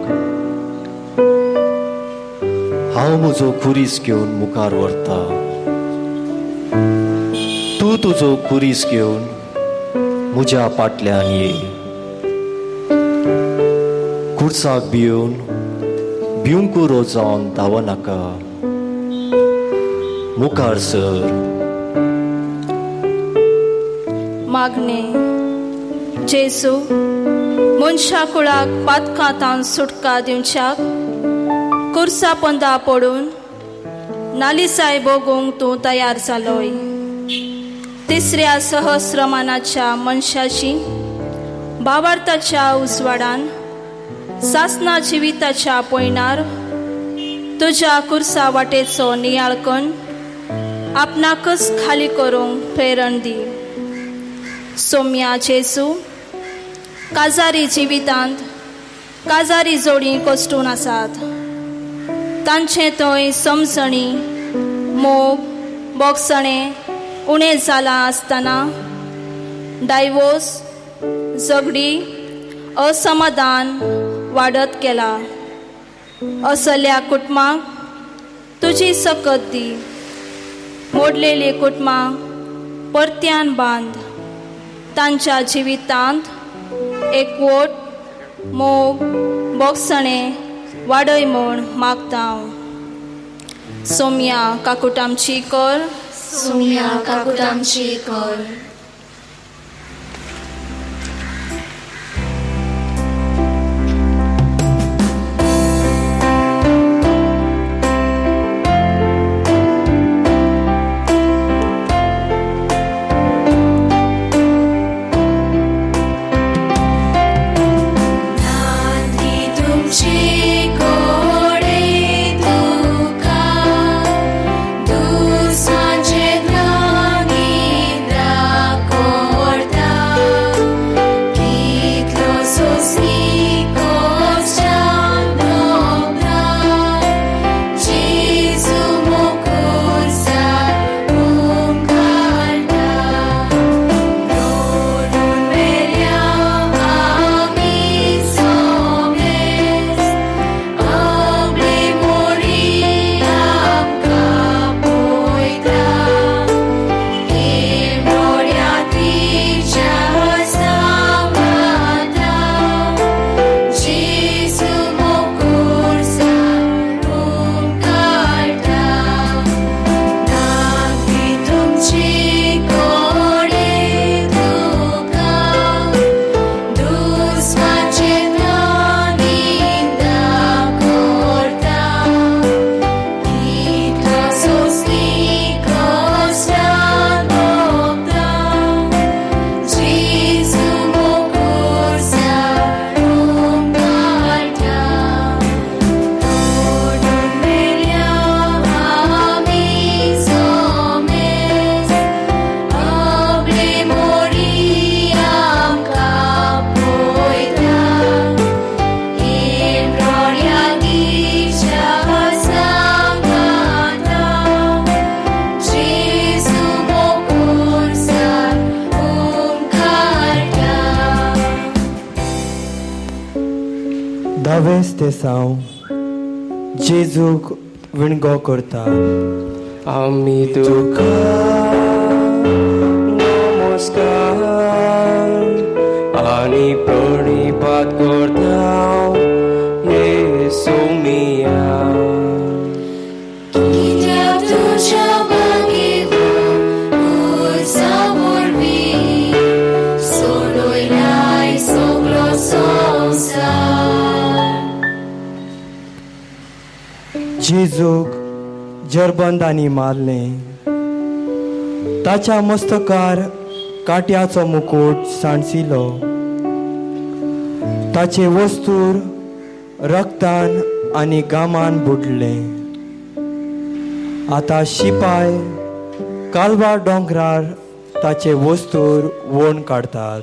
हांव म्हजो खुरीस घेवन मुखार व्हरता. तूं तुजो खुरीस घेवन म्हज्या फाटल्यान ये. खुर्साक भिवंकुरो जावन धांवनाका. मुखार सर. मागणे जेजू मनशा कुळाक पातकांतान सुटका दिवच्याक कुर्सा पंदा पडून नालिसाय भोगूंक तूं तयार जालोय. तिसऱ्या सहस्रमानाच्या मनशाची भावार्थाच्या उजवाडान सासना जिविताच्या पयणार तुज्या कुर्सा वाटेचो नियाळ करून आपणाकच खाली करूंक प्रेरण दी. सोम्या जेजू काजारी जिवितांत काजारी जोडी कोसटून आसात. तांचे थंय समजणी मोग बोगसणे उणें जालां आसतना डायवोर्स झगडी असमाधान वाडत गेला. असल्या कुटुंबांक तुजी सकत दी. मोडलेली कुटुंबां परत्यान बांद. तांच्या जिवितांत एकवट मोग बोगसणे वाडय म्हूण मागता हांव. सोम्या काकुटामची कर. सोम्या काकुटामची कर. नाती तुमची कोडे तुका दुसवांचे हांवेंच ते साव जेजूक विणगो करता. आमी तुका नमस्कार आनी प्रणिपात करता येसू मिया. कित्याक तुज्या बागेवर खुर्सा वरवीं सोडयलाय सगलो संवसार. जेजूक जरबंदांनी मारलें, ताच्या मस्तकार काट्याचो मुकुट सांडसिलो. ताचे वस्तूर रक्तान आनी गामान बुडले. आतां शिपाय कालवा दोंगरार ताचे वस्तूर वोण काडतात.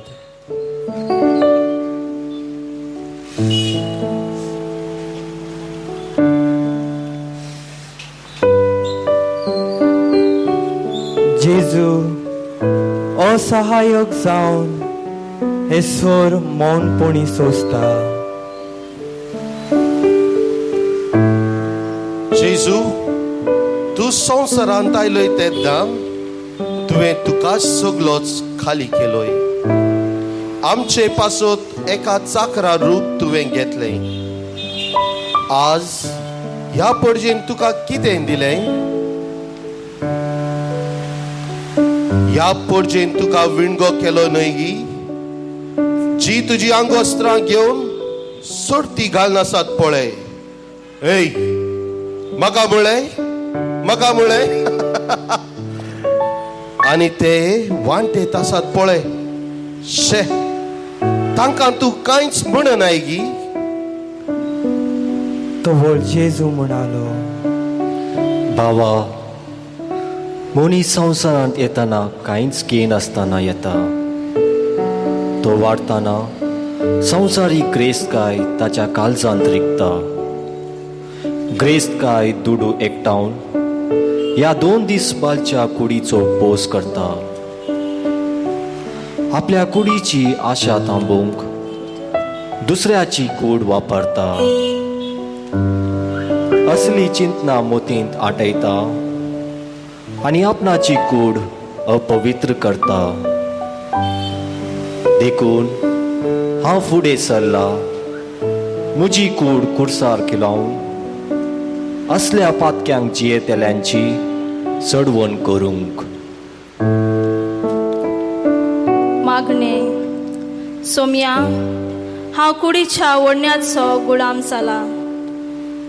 जेजू असहायक जावन हे सोर मौनपणी सोंसता. जेजू, तूं संवसारांत आयलोय तेन्ना तुवें तुका सगलोच खाली केलोय. आमचे पासत एका चाकरा रूप तुवें घेतलें. आज ह्या पडजेन तुका कितें दिलें? ह्या पडजेन तुका विणगो केलो न्हय गी, जी तुजी आंगोस्त्रां घेवन सोडती घालन आसात पळय. ऐ म्हाका म्हळें आनी ते वांटेत आसात पळय. शे, तांकां तूं कांयच म्हणनाय गी. तो व्हड जेजू म्हणालो, भावा, मनीस संवसारांत येतना कांयच घेन आसतना येता. तो वाडटाना संवसारीक ग्रेस्तकाय ताच्या काळजांत रिगता. ग्रेस्तकाय दुडू एकठावन ह्या 2 दिसपालच्या कुडीचो पोस करता. आपल्या कुडीची आशा थांबोवंक दुसऱ्याची कूड वापरता. असली चिंतना मोतींत आटयता आनी आपणाची कूड अपवित्र करता. देखून हांव फुडें सरला, म्हजी कूड कुर्सार लावन असल्या पातक्यांक जियेतेल्यांची चडवण करूंक. मागणे. सोम्या, हांव कुडीच्या ओडण्याचो गुलाम जाला.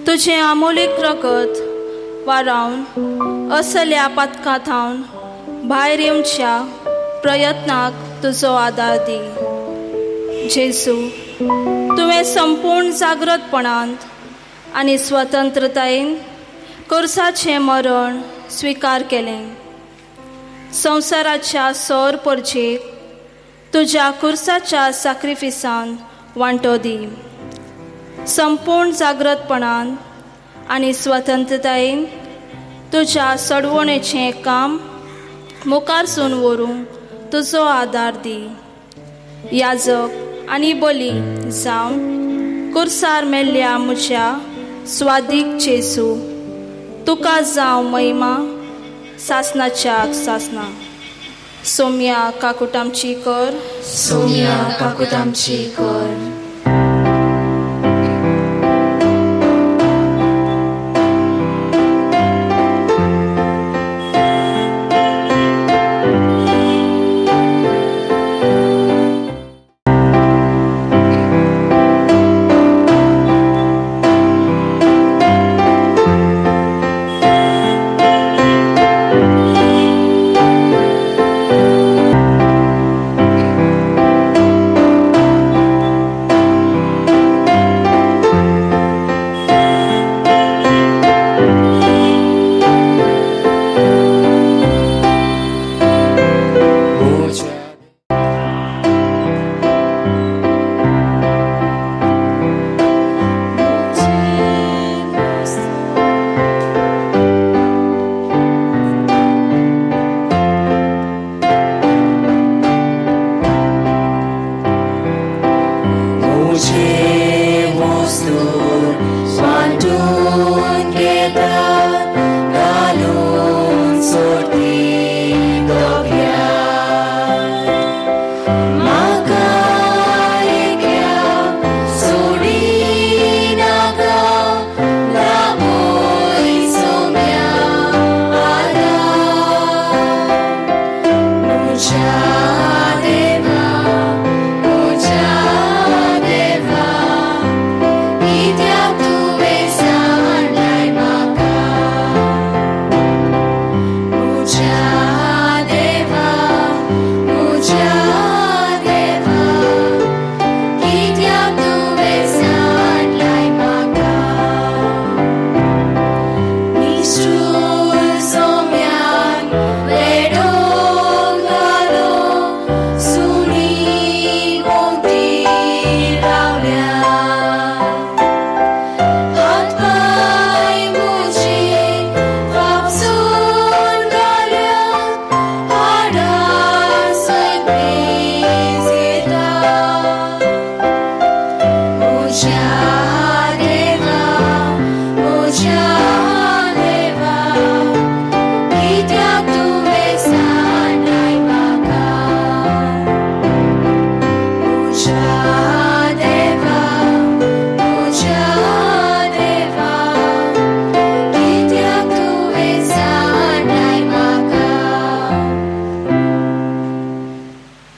तुजें अमोलीक रगत वारावन असल्या पातकांत हांव भायर येवच्या प्रयत्नाक तुजो आदार दी. जेजू, तुवें संपूर्ण जागृतपणांत आनी स्वतंत्रतायेन कुर्साचें मरण स्विकार केलें. संवसाराच्या सोर परजेक तुज्या कुर्साच्या सॅक्रिफिसान वांटो दी. संपूर्ण जागृतपणान आनी स्वतंत्रतायेन तुज्या सडवणेचें काम मुखारसून व्हरूंक तुजो आदार दी. याजक आनी बली जावन कुर्सार मेल्ल्या म्हज्या स्वादीक जेजू, तुका जावं महिमा सासनाच्या सासना. सोम्या काकुटामची कर. सोम्या काकुटामची कर.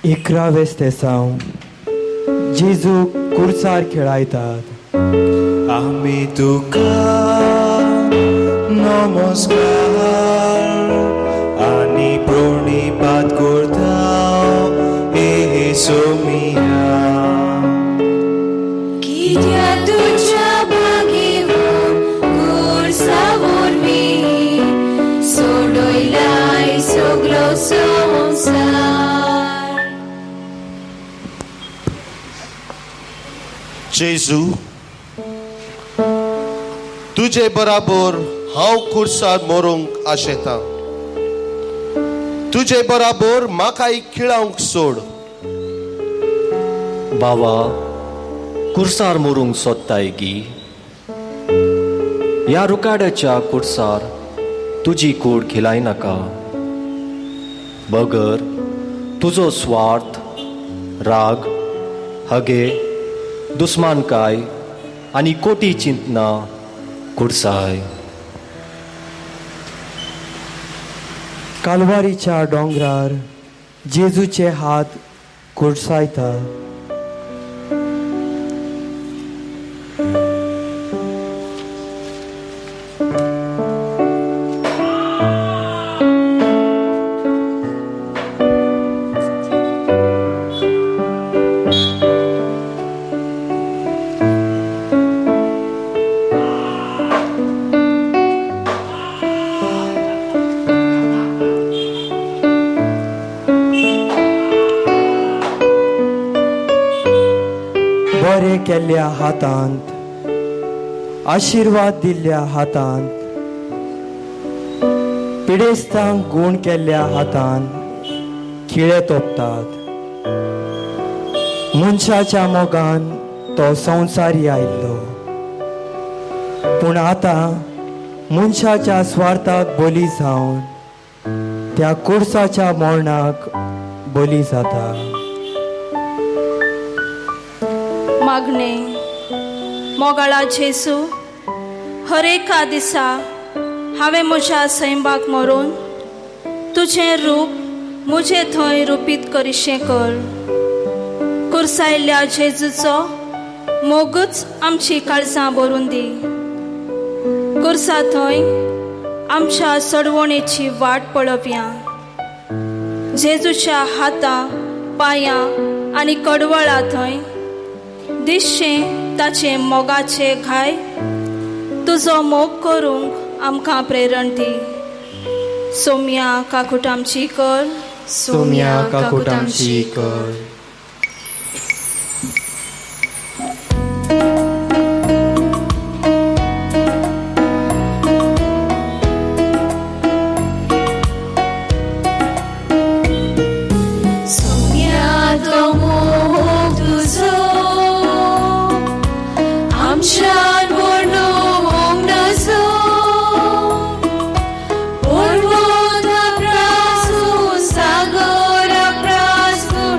11वें स्तेसांव जेजू कुर्सार खेळायतात. आमी तुका नमस्कार आनी प्रणिपात करता सोमिया. कित्या तुझ्या बागेवर खुर्सावर मी सोडयलाय सगळो संसार. जेजू तुझे बराबर हांव खुर्सार मरूंक आशेता. तुझे बराबर म्हाकाय खिळावंक सोड. बाबा कुर्सार मोरूंक सोदताय की ह्या रुकाड्याच्या कुर्सार तुजी कूड खिलाय नाका. बगर तुजो स्वार्थ, राग, हगे, दुस्मानकाय आनी कोटी चिंतना कुर्साय. कालवारीच्या डोंगरार जेजूचे हात कुडसायता. बरे केल्ल्या हातांत, आशिर्वाद दिल्ल्या हातांत, पिडेस्तांक गूण केल्ल्या हातांत खिळे तोपतात. मनशाच्या मोगान तो संवसारी आयिल्लो, पूण आतां मनशाच्या स्वार्थाक बली जावन त्या कुर्साच्या मरणाक बली जाता. मागणे मोगाळा जेजू, हर एका दिसा हांवें म्हज्या सैमाक मरून तुझें रूप म्हजे थंय रुपीत करीशें कर. कुर्सायल्ल्या जेजूचो मोगूच आमची काळजां भरून दी. कुर्सा थंय आमच्या सडवणेची वाट पळोवया. जेजूच्या हातां, पांयां आनी कडवळा थंय दिसचें ताचे मोगाचे घाय. तुजो मोग करूंक आमकां प्रेरण दी. सोम्या काकूट आमची कर. सोम्या काकूट आमची कर. सोम्या तो मोग तुझो आमच्यान वर्णूंक नजो. पर्वत अप्रासून सागर अप्रासून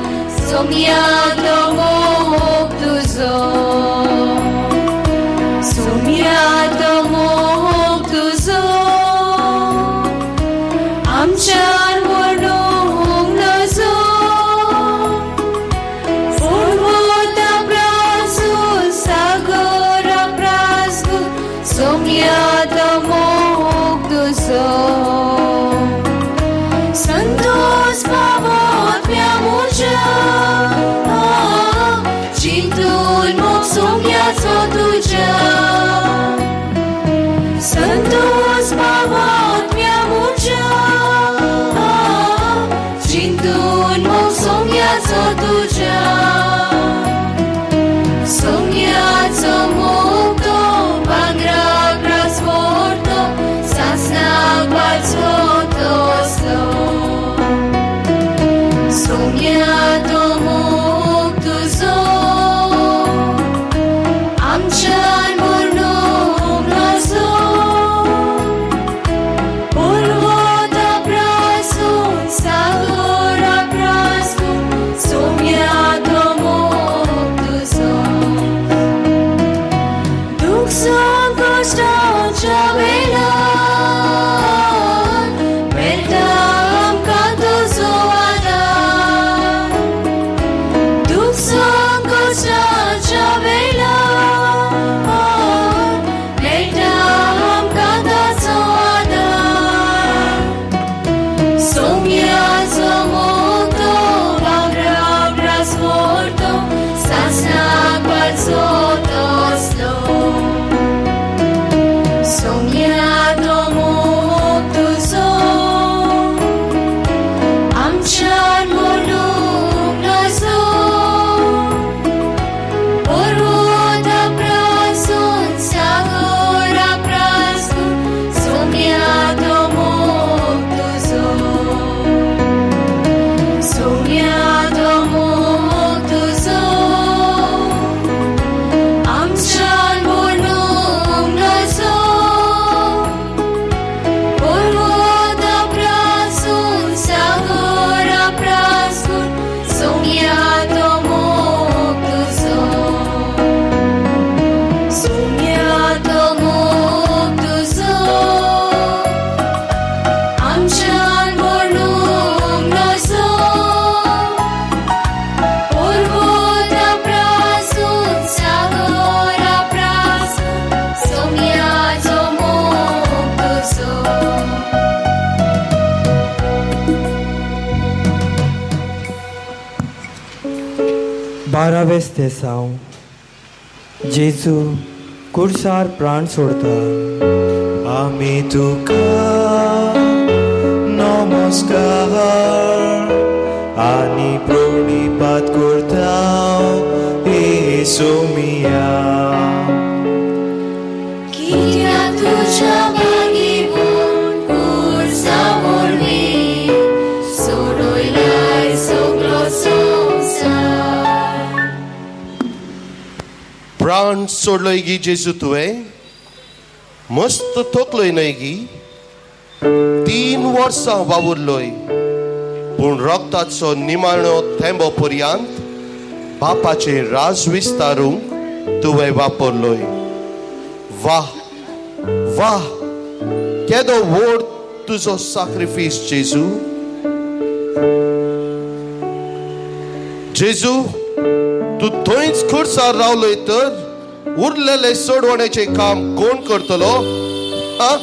सोम्याचो मोगतो वावरास मोडतो सासणाक वाजोतो असलो सोम्या तो मोग तुजो आमच्यान म्हणूंक नजो पर्वता प्रासून सागरा प्रासून सोम्या तो मोग तुजो सोम्या तो मोग तुजो आमच्यान म्हणूंक नजो पर्वता प्रासून सागरा प्रासून सोम्या तो मोग तुजो सोम्या तो मोग तुजो आमच्यान म्हणूंक नजो पर्वता प्रासून सागरा प्रासून सोम्याचो मोग तुजो 12वें स्तेसांव जेजू कुर्सार प्राण सोडता आमी तुका नमस्कार आनी प्रणिपात करता येसुमिया कित्याक तुज्या बागेवून कुर्सा वळवी सोडयलाय सगळो संवसार प्राण सोडलोय गी जेजू तुवें मस्त तोकलोय न्हय गी 3 वर्सां वावुरलोय पूण रक्ताचो निमाणो थेंबो पर्यंत बापाचे राज विस्तारूंक तुवें वापरलोय वाह वाह केदो व्हड तुजो सॅक्रिफीस जेजू जेजू तू थंयच खुर्सार रावलोय तर उरलेले सोडवण्याचे काम कोण करतलो आ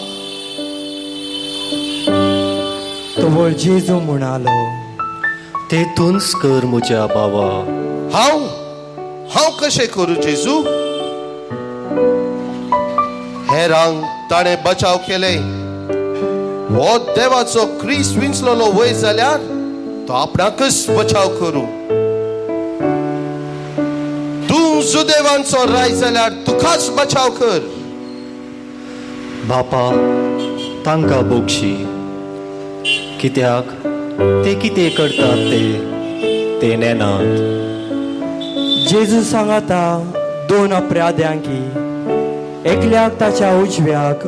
तो व्हड जेजू म्हणालो तेतूनच कर म्हज्या बाबा हांव कशें करूं जेजू हेरांक ताणें बचाव केले हो देवाचो क्रिस्त विंचलोलो वय जाल्यार तो आपणाकच बचाव करूं तूं सुदैवांचो राय जाल्यार तुकाच बचाव कर बापा तांकां बोगशी कित्याक ते कितें करतात ते नेनात जेजू सांगता 2 अपराध्यांकी एकल्याक ताच्या उजव्याक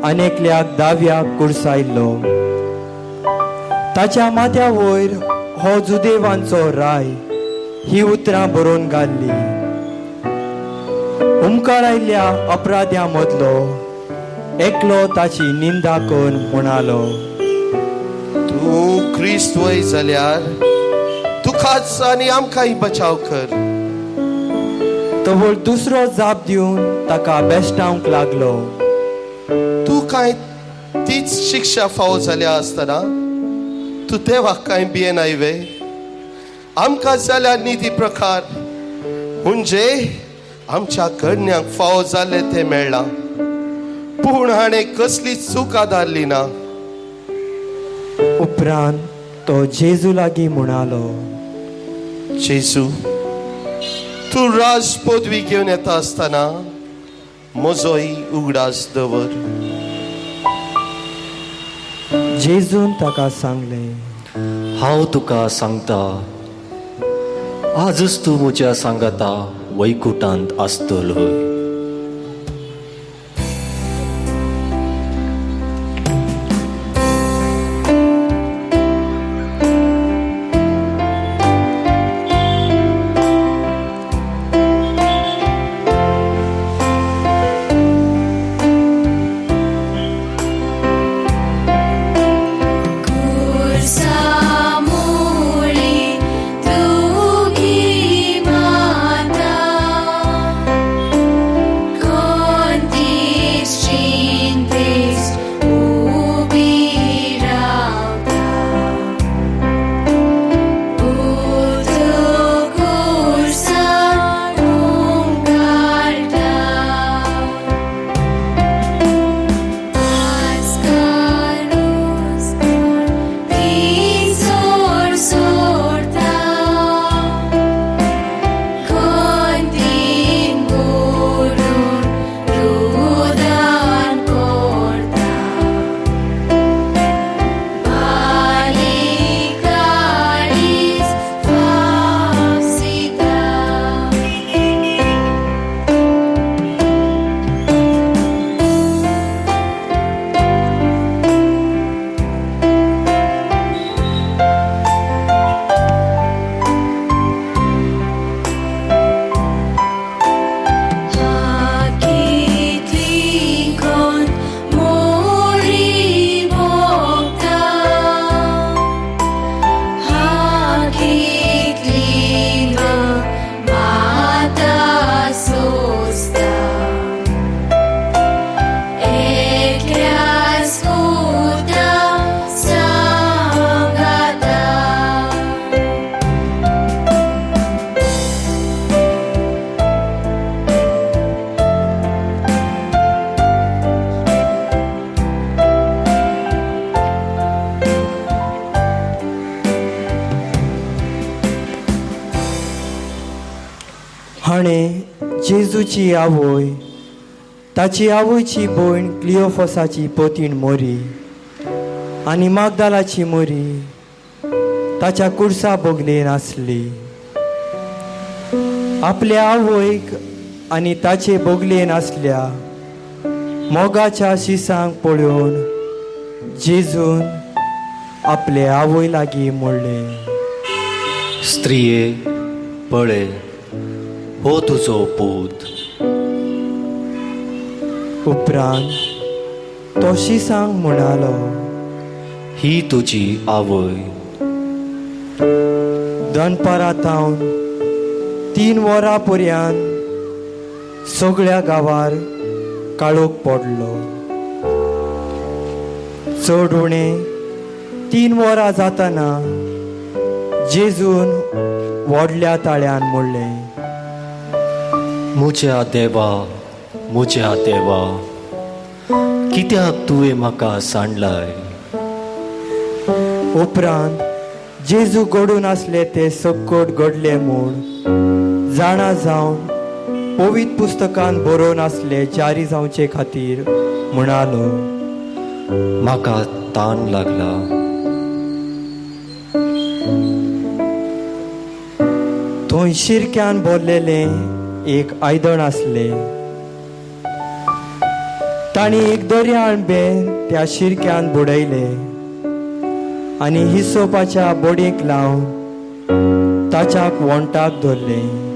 आनी एकल्याक दाव्याक कुर्सायल्लो ताच्या माथ्या वयर हो जुदेवांचो राय ही उतरां बरोवन घाल्ली उमकार आयिल्ल्या अपराध्यां मदलो एकलो ताची निंदा करून म्हणालो तूं क्रिस्त वय जाल्यार तुकाच आनी आमकांय बचाव कर तो व्हड दुसरो जाप दिवन ताका बेश्टावंक लागलो तूं काय तीच शिक्षा फावो जाल्या आसतना तूं देवाक कांय भियेनाय वे आमकां जाल्या निधी प्रकार म्हणजे आमच्या कडण्यांक फावो जाल्ले ते मेळ्ळां पूण हाणें कसली चूक आदारली ना उपरांत तो जेजू लागीं म्हणालो जेजू तूं राज पदवी घेवन येता आसतना म्हजोय उगडास दवर जेजून ताका सांगलें हांव तुका सांगता आजच तूं म्हज्या सांगाता वैकुंठांत आसतलोय कुर्सा ताणें जेजूची आवय, ताची आवयची भयण क्लिओफसाची पतीण मोरी आनी मागदालाची मोरी ताच्या कुर्सा बोगलेन आसली. आपल्या आवयक आनी ताचे बोगलेन आसल्या मोगाच्या शिसांक पळोवन जेजून आपले आवय लागीं म्हणलें, स्त्रिये, पळय, हो तुजो पूत. उपरांत तो शिसांक म्हणालो, ही तुजी आवय. दनपारांतावन 3 वरां पर्यंत सगळ्या गांवार काळोख पडलो. चड उणें 3 वरां जाताना जेजून व्हडल्या ताळ्यान म्हणलें, म्हज्या देवा, म्हज्या देवा, कित्याक तुवें म्हाका सांडलाय. उपरांत जेजू घडून आसले ते सकट घडले म्हूण जाणा जावन पवित्र पुस्तकांत बरोवन आसले जारी जावचे खातीर म्हणालो, म्हाका ताण लागला. थंय शिरक्यान भरलेलें एक आयदण आसलें. तांणी एक दर्या अणभें त्या शिरक्यान बुडयलें आनी हिसोपाच्या बडयेक लावन ताच्याक वंटाक धरलें.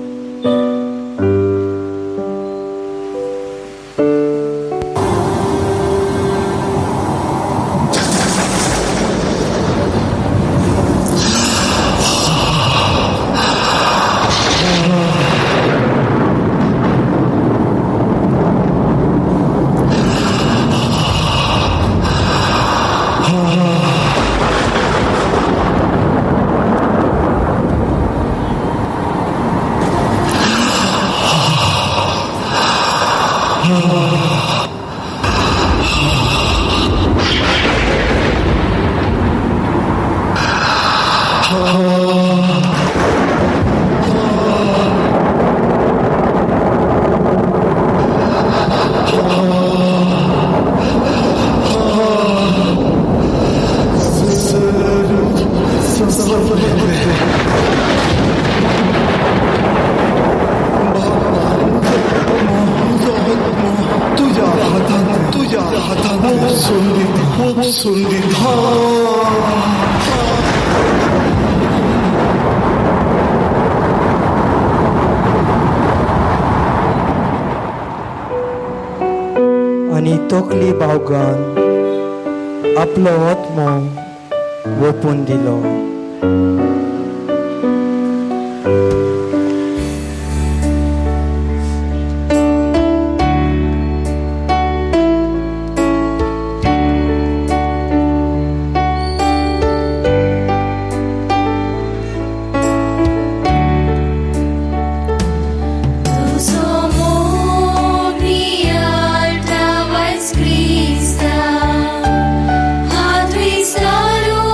आनी तकली बावगान आपलो आत्मो ओपून दिलो. Hath we sorrow,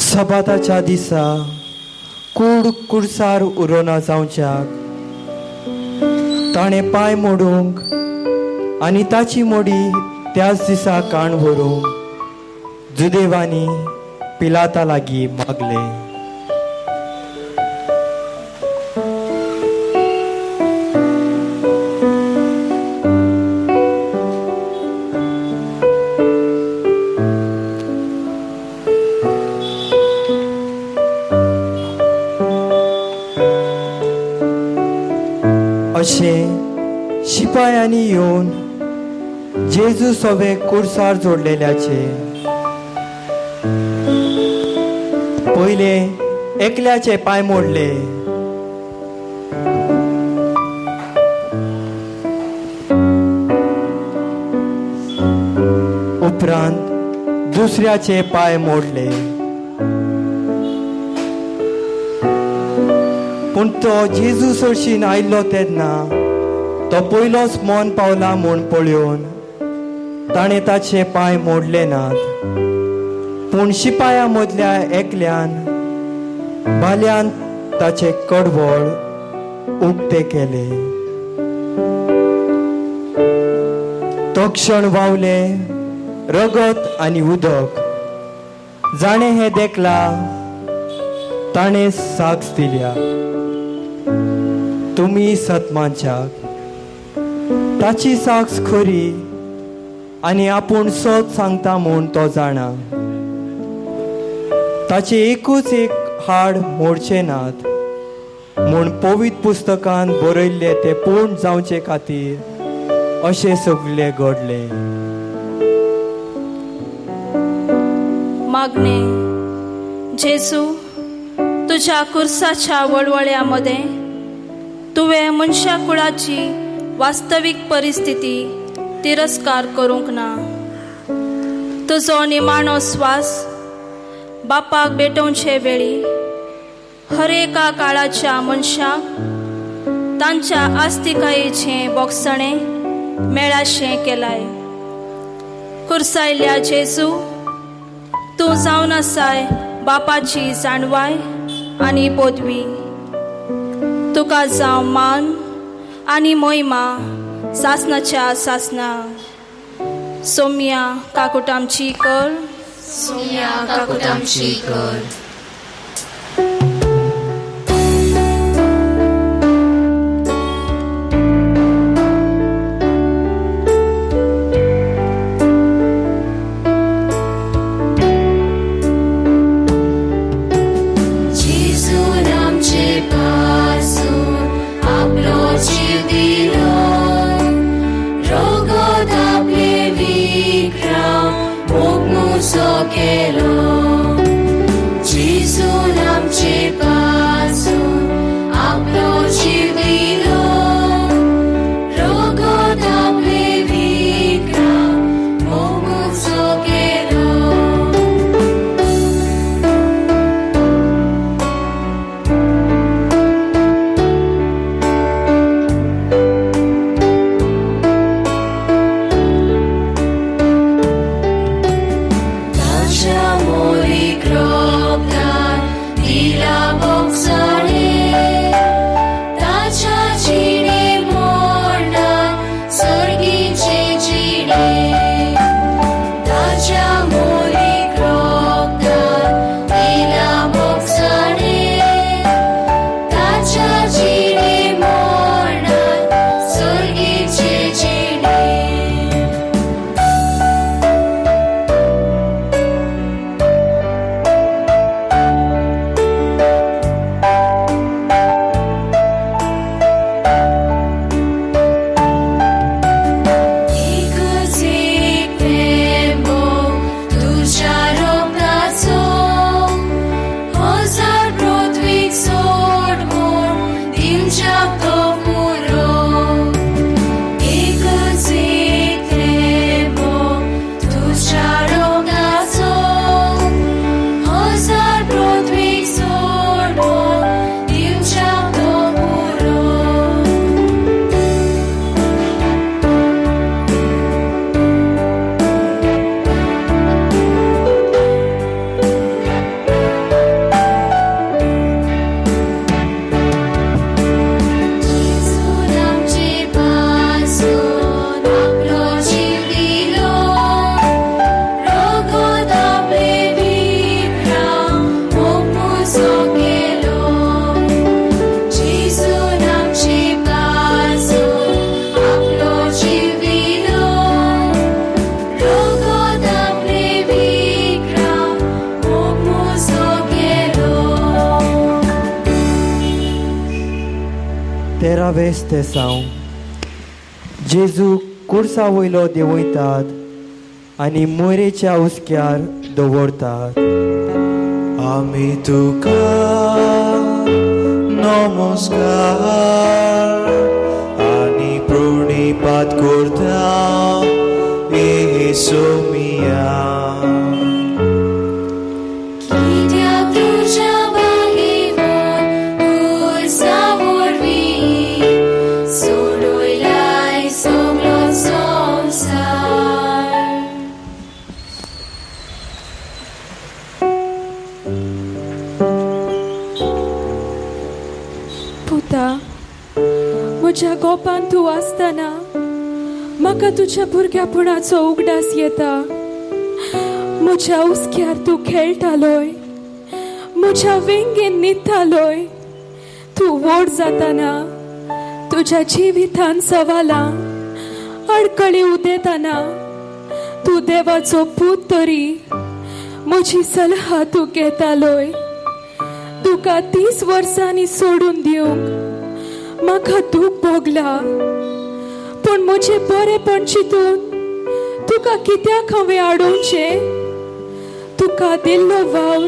सबाताच्या दिसा कुडसार उरोना जावच्याक ताणें पांय मोडूंक आनी ताची मोडी त्याच दिसा काण व्हरूंक जुदेवानी पिलाता लागीं मागले. अशें शिपायांनी येवन जेजू सोबे कुडसार जोडलेल्याचे पयले एकल्याचे पांय मोडले. उपरांत दुसऱ्याचे पांय मोडले. पूण तो जेजू सोडशीन आयल्लो तेन्ना तो पयलोच मोन पावला म्हूण पळयोवन ताणें ताचे पांय मोडले नात. पूण शिपाया मदल्या एकल्यान बाल्यान ताचे कडवळ उक्ते केले. तो क्षण वावले रगत आनी उदक. जाणें हें देखला ताणें साक्ष दिल्या. तुमी सतमानच्याक ताची साक्ष खरी आनी आपूण सत सांगता म्हूण तो जाणा. ताचे एकूच एक हाड मोडचे नात म्हूण पवित्र पुस्तकांत बरयल्ले ते पूर्ण जावचे खातीर अशें सगळे घडले. मागणे जेजू, तुझ्या कुर्साच्या वळवळ्यामध्ये तुवें मनशा कुळाची वास्तवीक परिस्थिती तिरस्कार करूंक ना. तुजो निमाणो स्वास बापाक भेटोवचे वेळी हर एका काळाच्या मनशाक तांच्या आस्तिकायेचें बोगसणें मेळाशें केलाय. कुर्सायल्या जेजू, तूं जावन आसाय बापाची जाणवाय आनी पदवी. तुका जावं मान आनी मोहिमा सासनाच्या सासना. सोम्या काकुटामची कर, सोम्या काकुटामची कर. जेजून आमचे पासून आपलो जीव दिलो. रगत आपले विक्रम मोग मुसो केलो. 13वें तेसांव जेजू कुर्सा वयलो देंवयतात आनी मोरेच्या उस्क्यार दवरतात. आमी तुका नमस्कार आनी प्रणिपात करता येसू मिया. कित्याक तुज्या बागेवन खुर्सा वरवीं सोडयलाय सगळो संवसार. पुता, म्हज्या गोपान तूं आसतना म्हाका तुज्या भुरग्यापणाचो उगडास येता. म्हज्या उस्क्यार तूं खेळटालोय, म्हज्या वेंगेन न्हिदतालोय. तूं व्हड जाताना तुज्या जिवितान सवालां अडकळी उदेताना तूं देवाचो पूत तरी म्हजी सलहा तूं घेतालोय. तुका 30 वर्सांनी सोडून दिवंक म्हाका दूख भोगला, पूण म्हजे बरेपण चिंतून तुका कित्याक हांवें आडोवचें? तुका दिल्लो वावर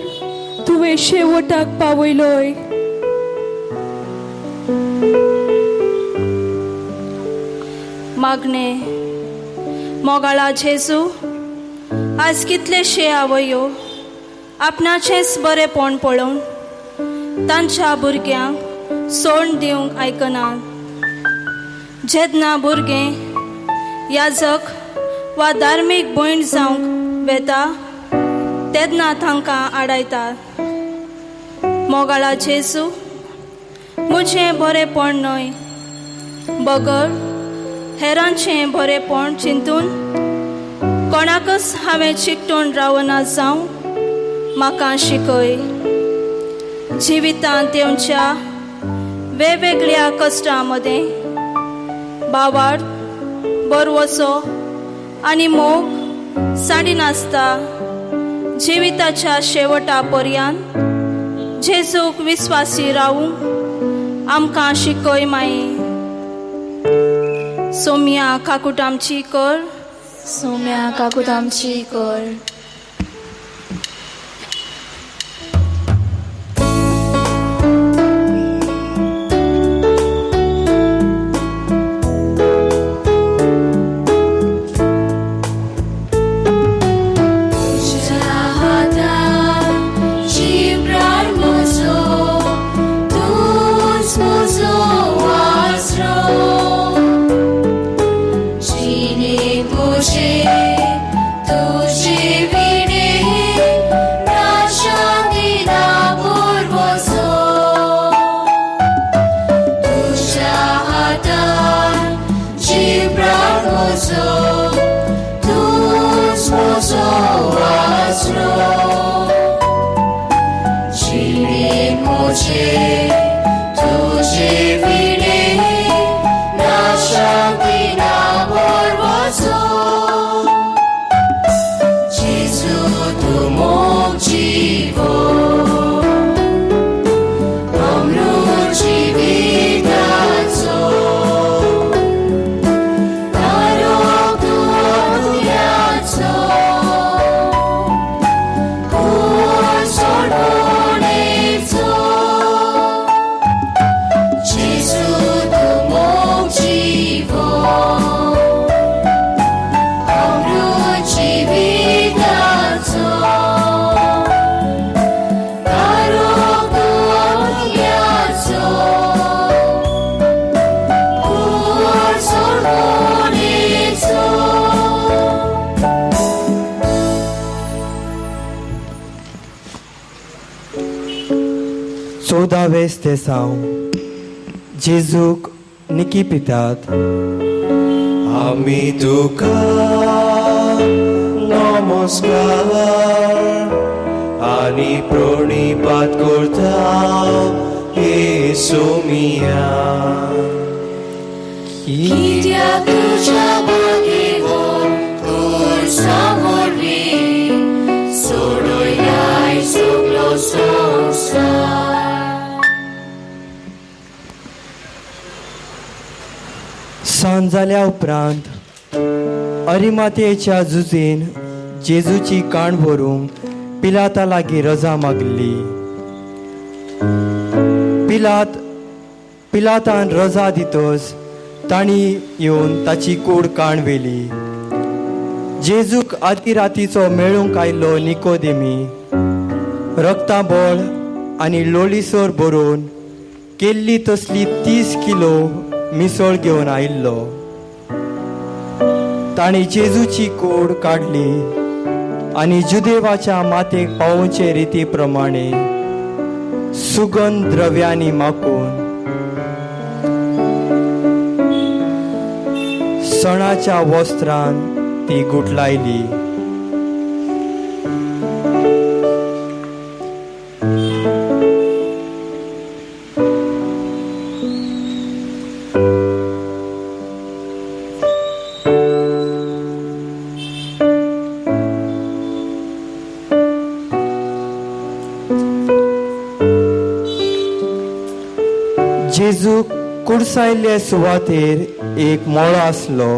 तुवें शेवटाक पावयलोय. मागणे मोगाळा जेजू, आज कितलेशे आवयो आपणाचेंच बरेपण पळोवन तांच्या भुरग्यांक सोडून दिवंक आयकनात. जेन्ना भुरगें याजक वा धार्मीक भयण जावंक वेता तेन्ना तांकां आडायतात. मोगाळा जेजू, म्हजें बरेपण न्हय बगर हेरांचें बरेपण चिंतून कोणाकच हांवें चिकटून रावना जावं म्हाका शिकय. जिवितांत तेंच्या वेगवेगळ्या कश्टां मदें बावार्द, बरवसो आनी मोग साडिनासता जिविताच्या शेवटा पर्यंत जेजूक विस्वासी रावूंक आमकां शिकय माये. सोम्या काकूट आमची कर. सोम्या काकूट आमची कर. चौदावें तेसांव जेजूक निकी पितात. आमी तुका नमस्कार आनी प्रणिपात करता येसू मिया. कित्याक तुज्या बागेवन खुर्सा वरवीं सोडयलाय सगळो संवसार. सांज जाल्या उपरांत अरिमातेच्या जुजेन जेजूची काण व्हरूंक पिलाता लागीं रजा मागली. पिलातान रजा दितच तांणी येवन ताची कूड काण व्हेली. जेजूक आदी रातीचो मेळूंक आयिल्लो निकोदेमी रक्ताबोळ आनी लोळीसर भरून केल्ली तसली 30 किलो मिसळ घेवन आयिल्लो. ताणें जेजूची कूड काडली आनी जुदेवाच्या मातेक पावोवचे रिती प्रमाणे सुगंध द्रव्यांनी माकून सणाच्या वस्त्रान ती गुठलायली. जेजू कुडसायल्ले सुवातेर एक मोळो आसलो.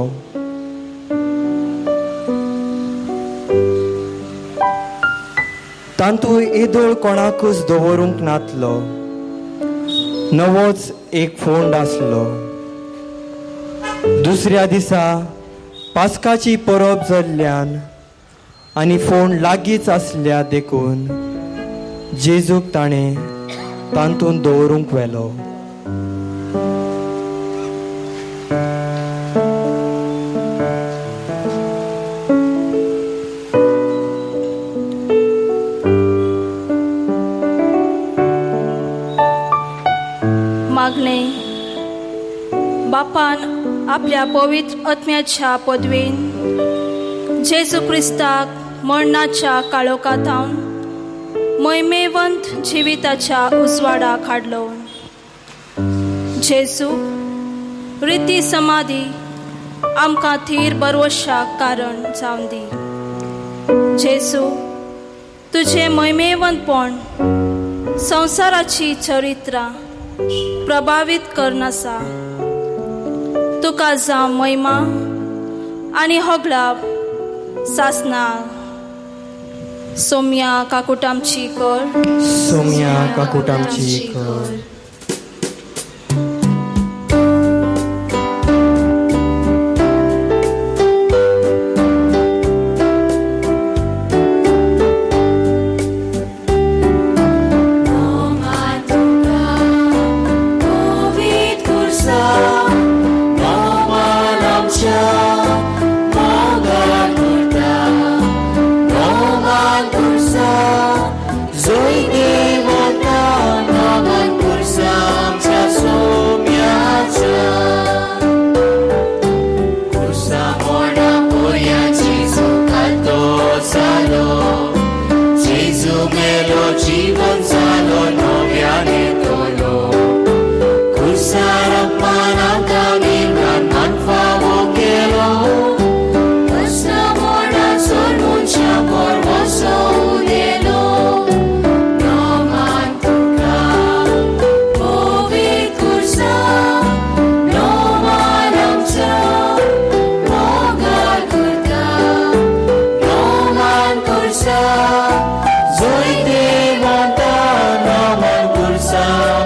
तांतू येदोळ कोणाकूच दवरूंक नातलो. नवोच एक फोंड आसलो. दुसऱ्या दिसा पास्काची परब जाल्ल्यान आनी फोंड लागींच आसल्या देखून जेजूक ताणें तांतून दवरूंक व्हेलो. मागणे. बापान आपल्या पवित्र आत्म्याच्या पदवेन जेजू क्रिस्ताक मरणाच्या काळोखांत मोहिमेवंत जिविताच्या उजवाडाक हाडलो. जेजू रिती समाधी आमकां थीर भरवशाक कारण जावन दी. जेजू तुझे मोहिमेवंतपण संवसाराची चरित्रां प्रभावित करनासा. तुका जावं महिमा आनी होगळा सासना. सोम्या काकुटामची कर. सोम्या काकुटामची कर. Zoite montana man kursa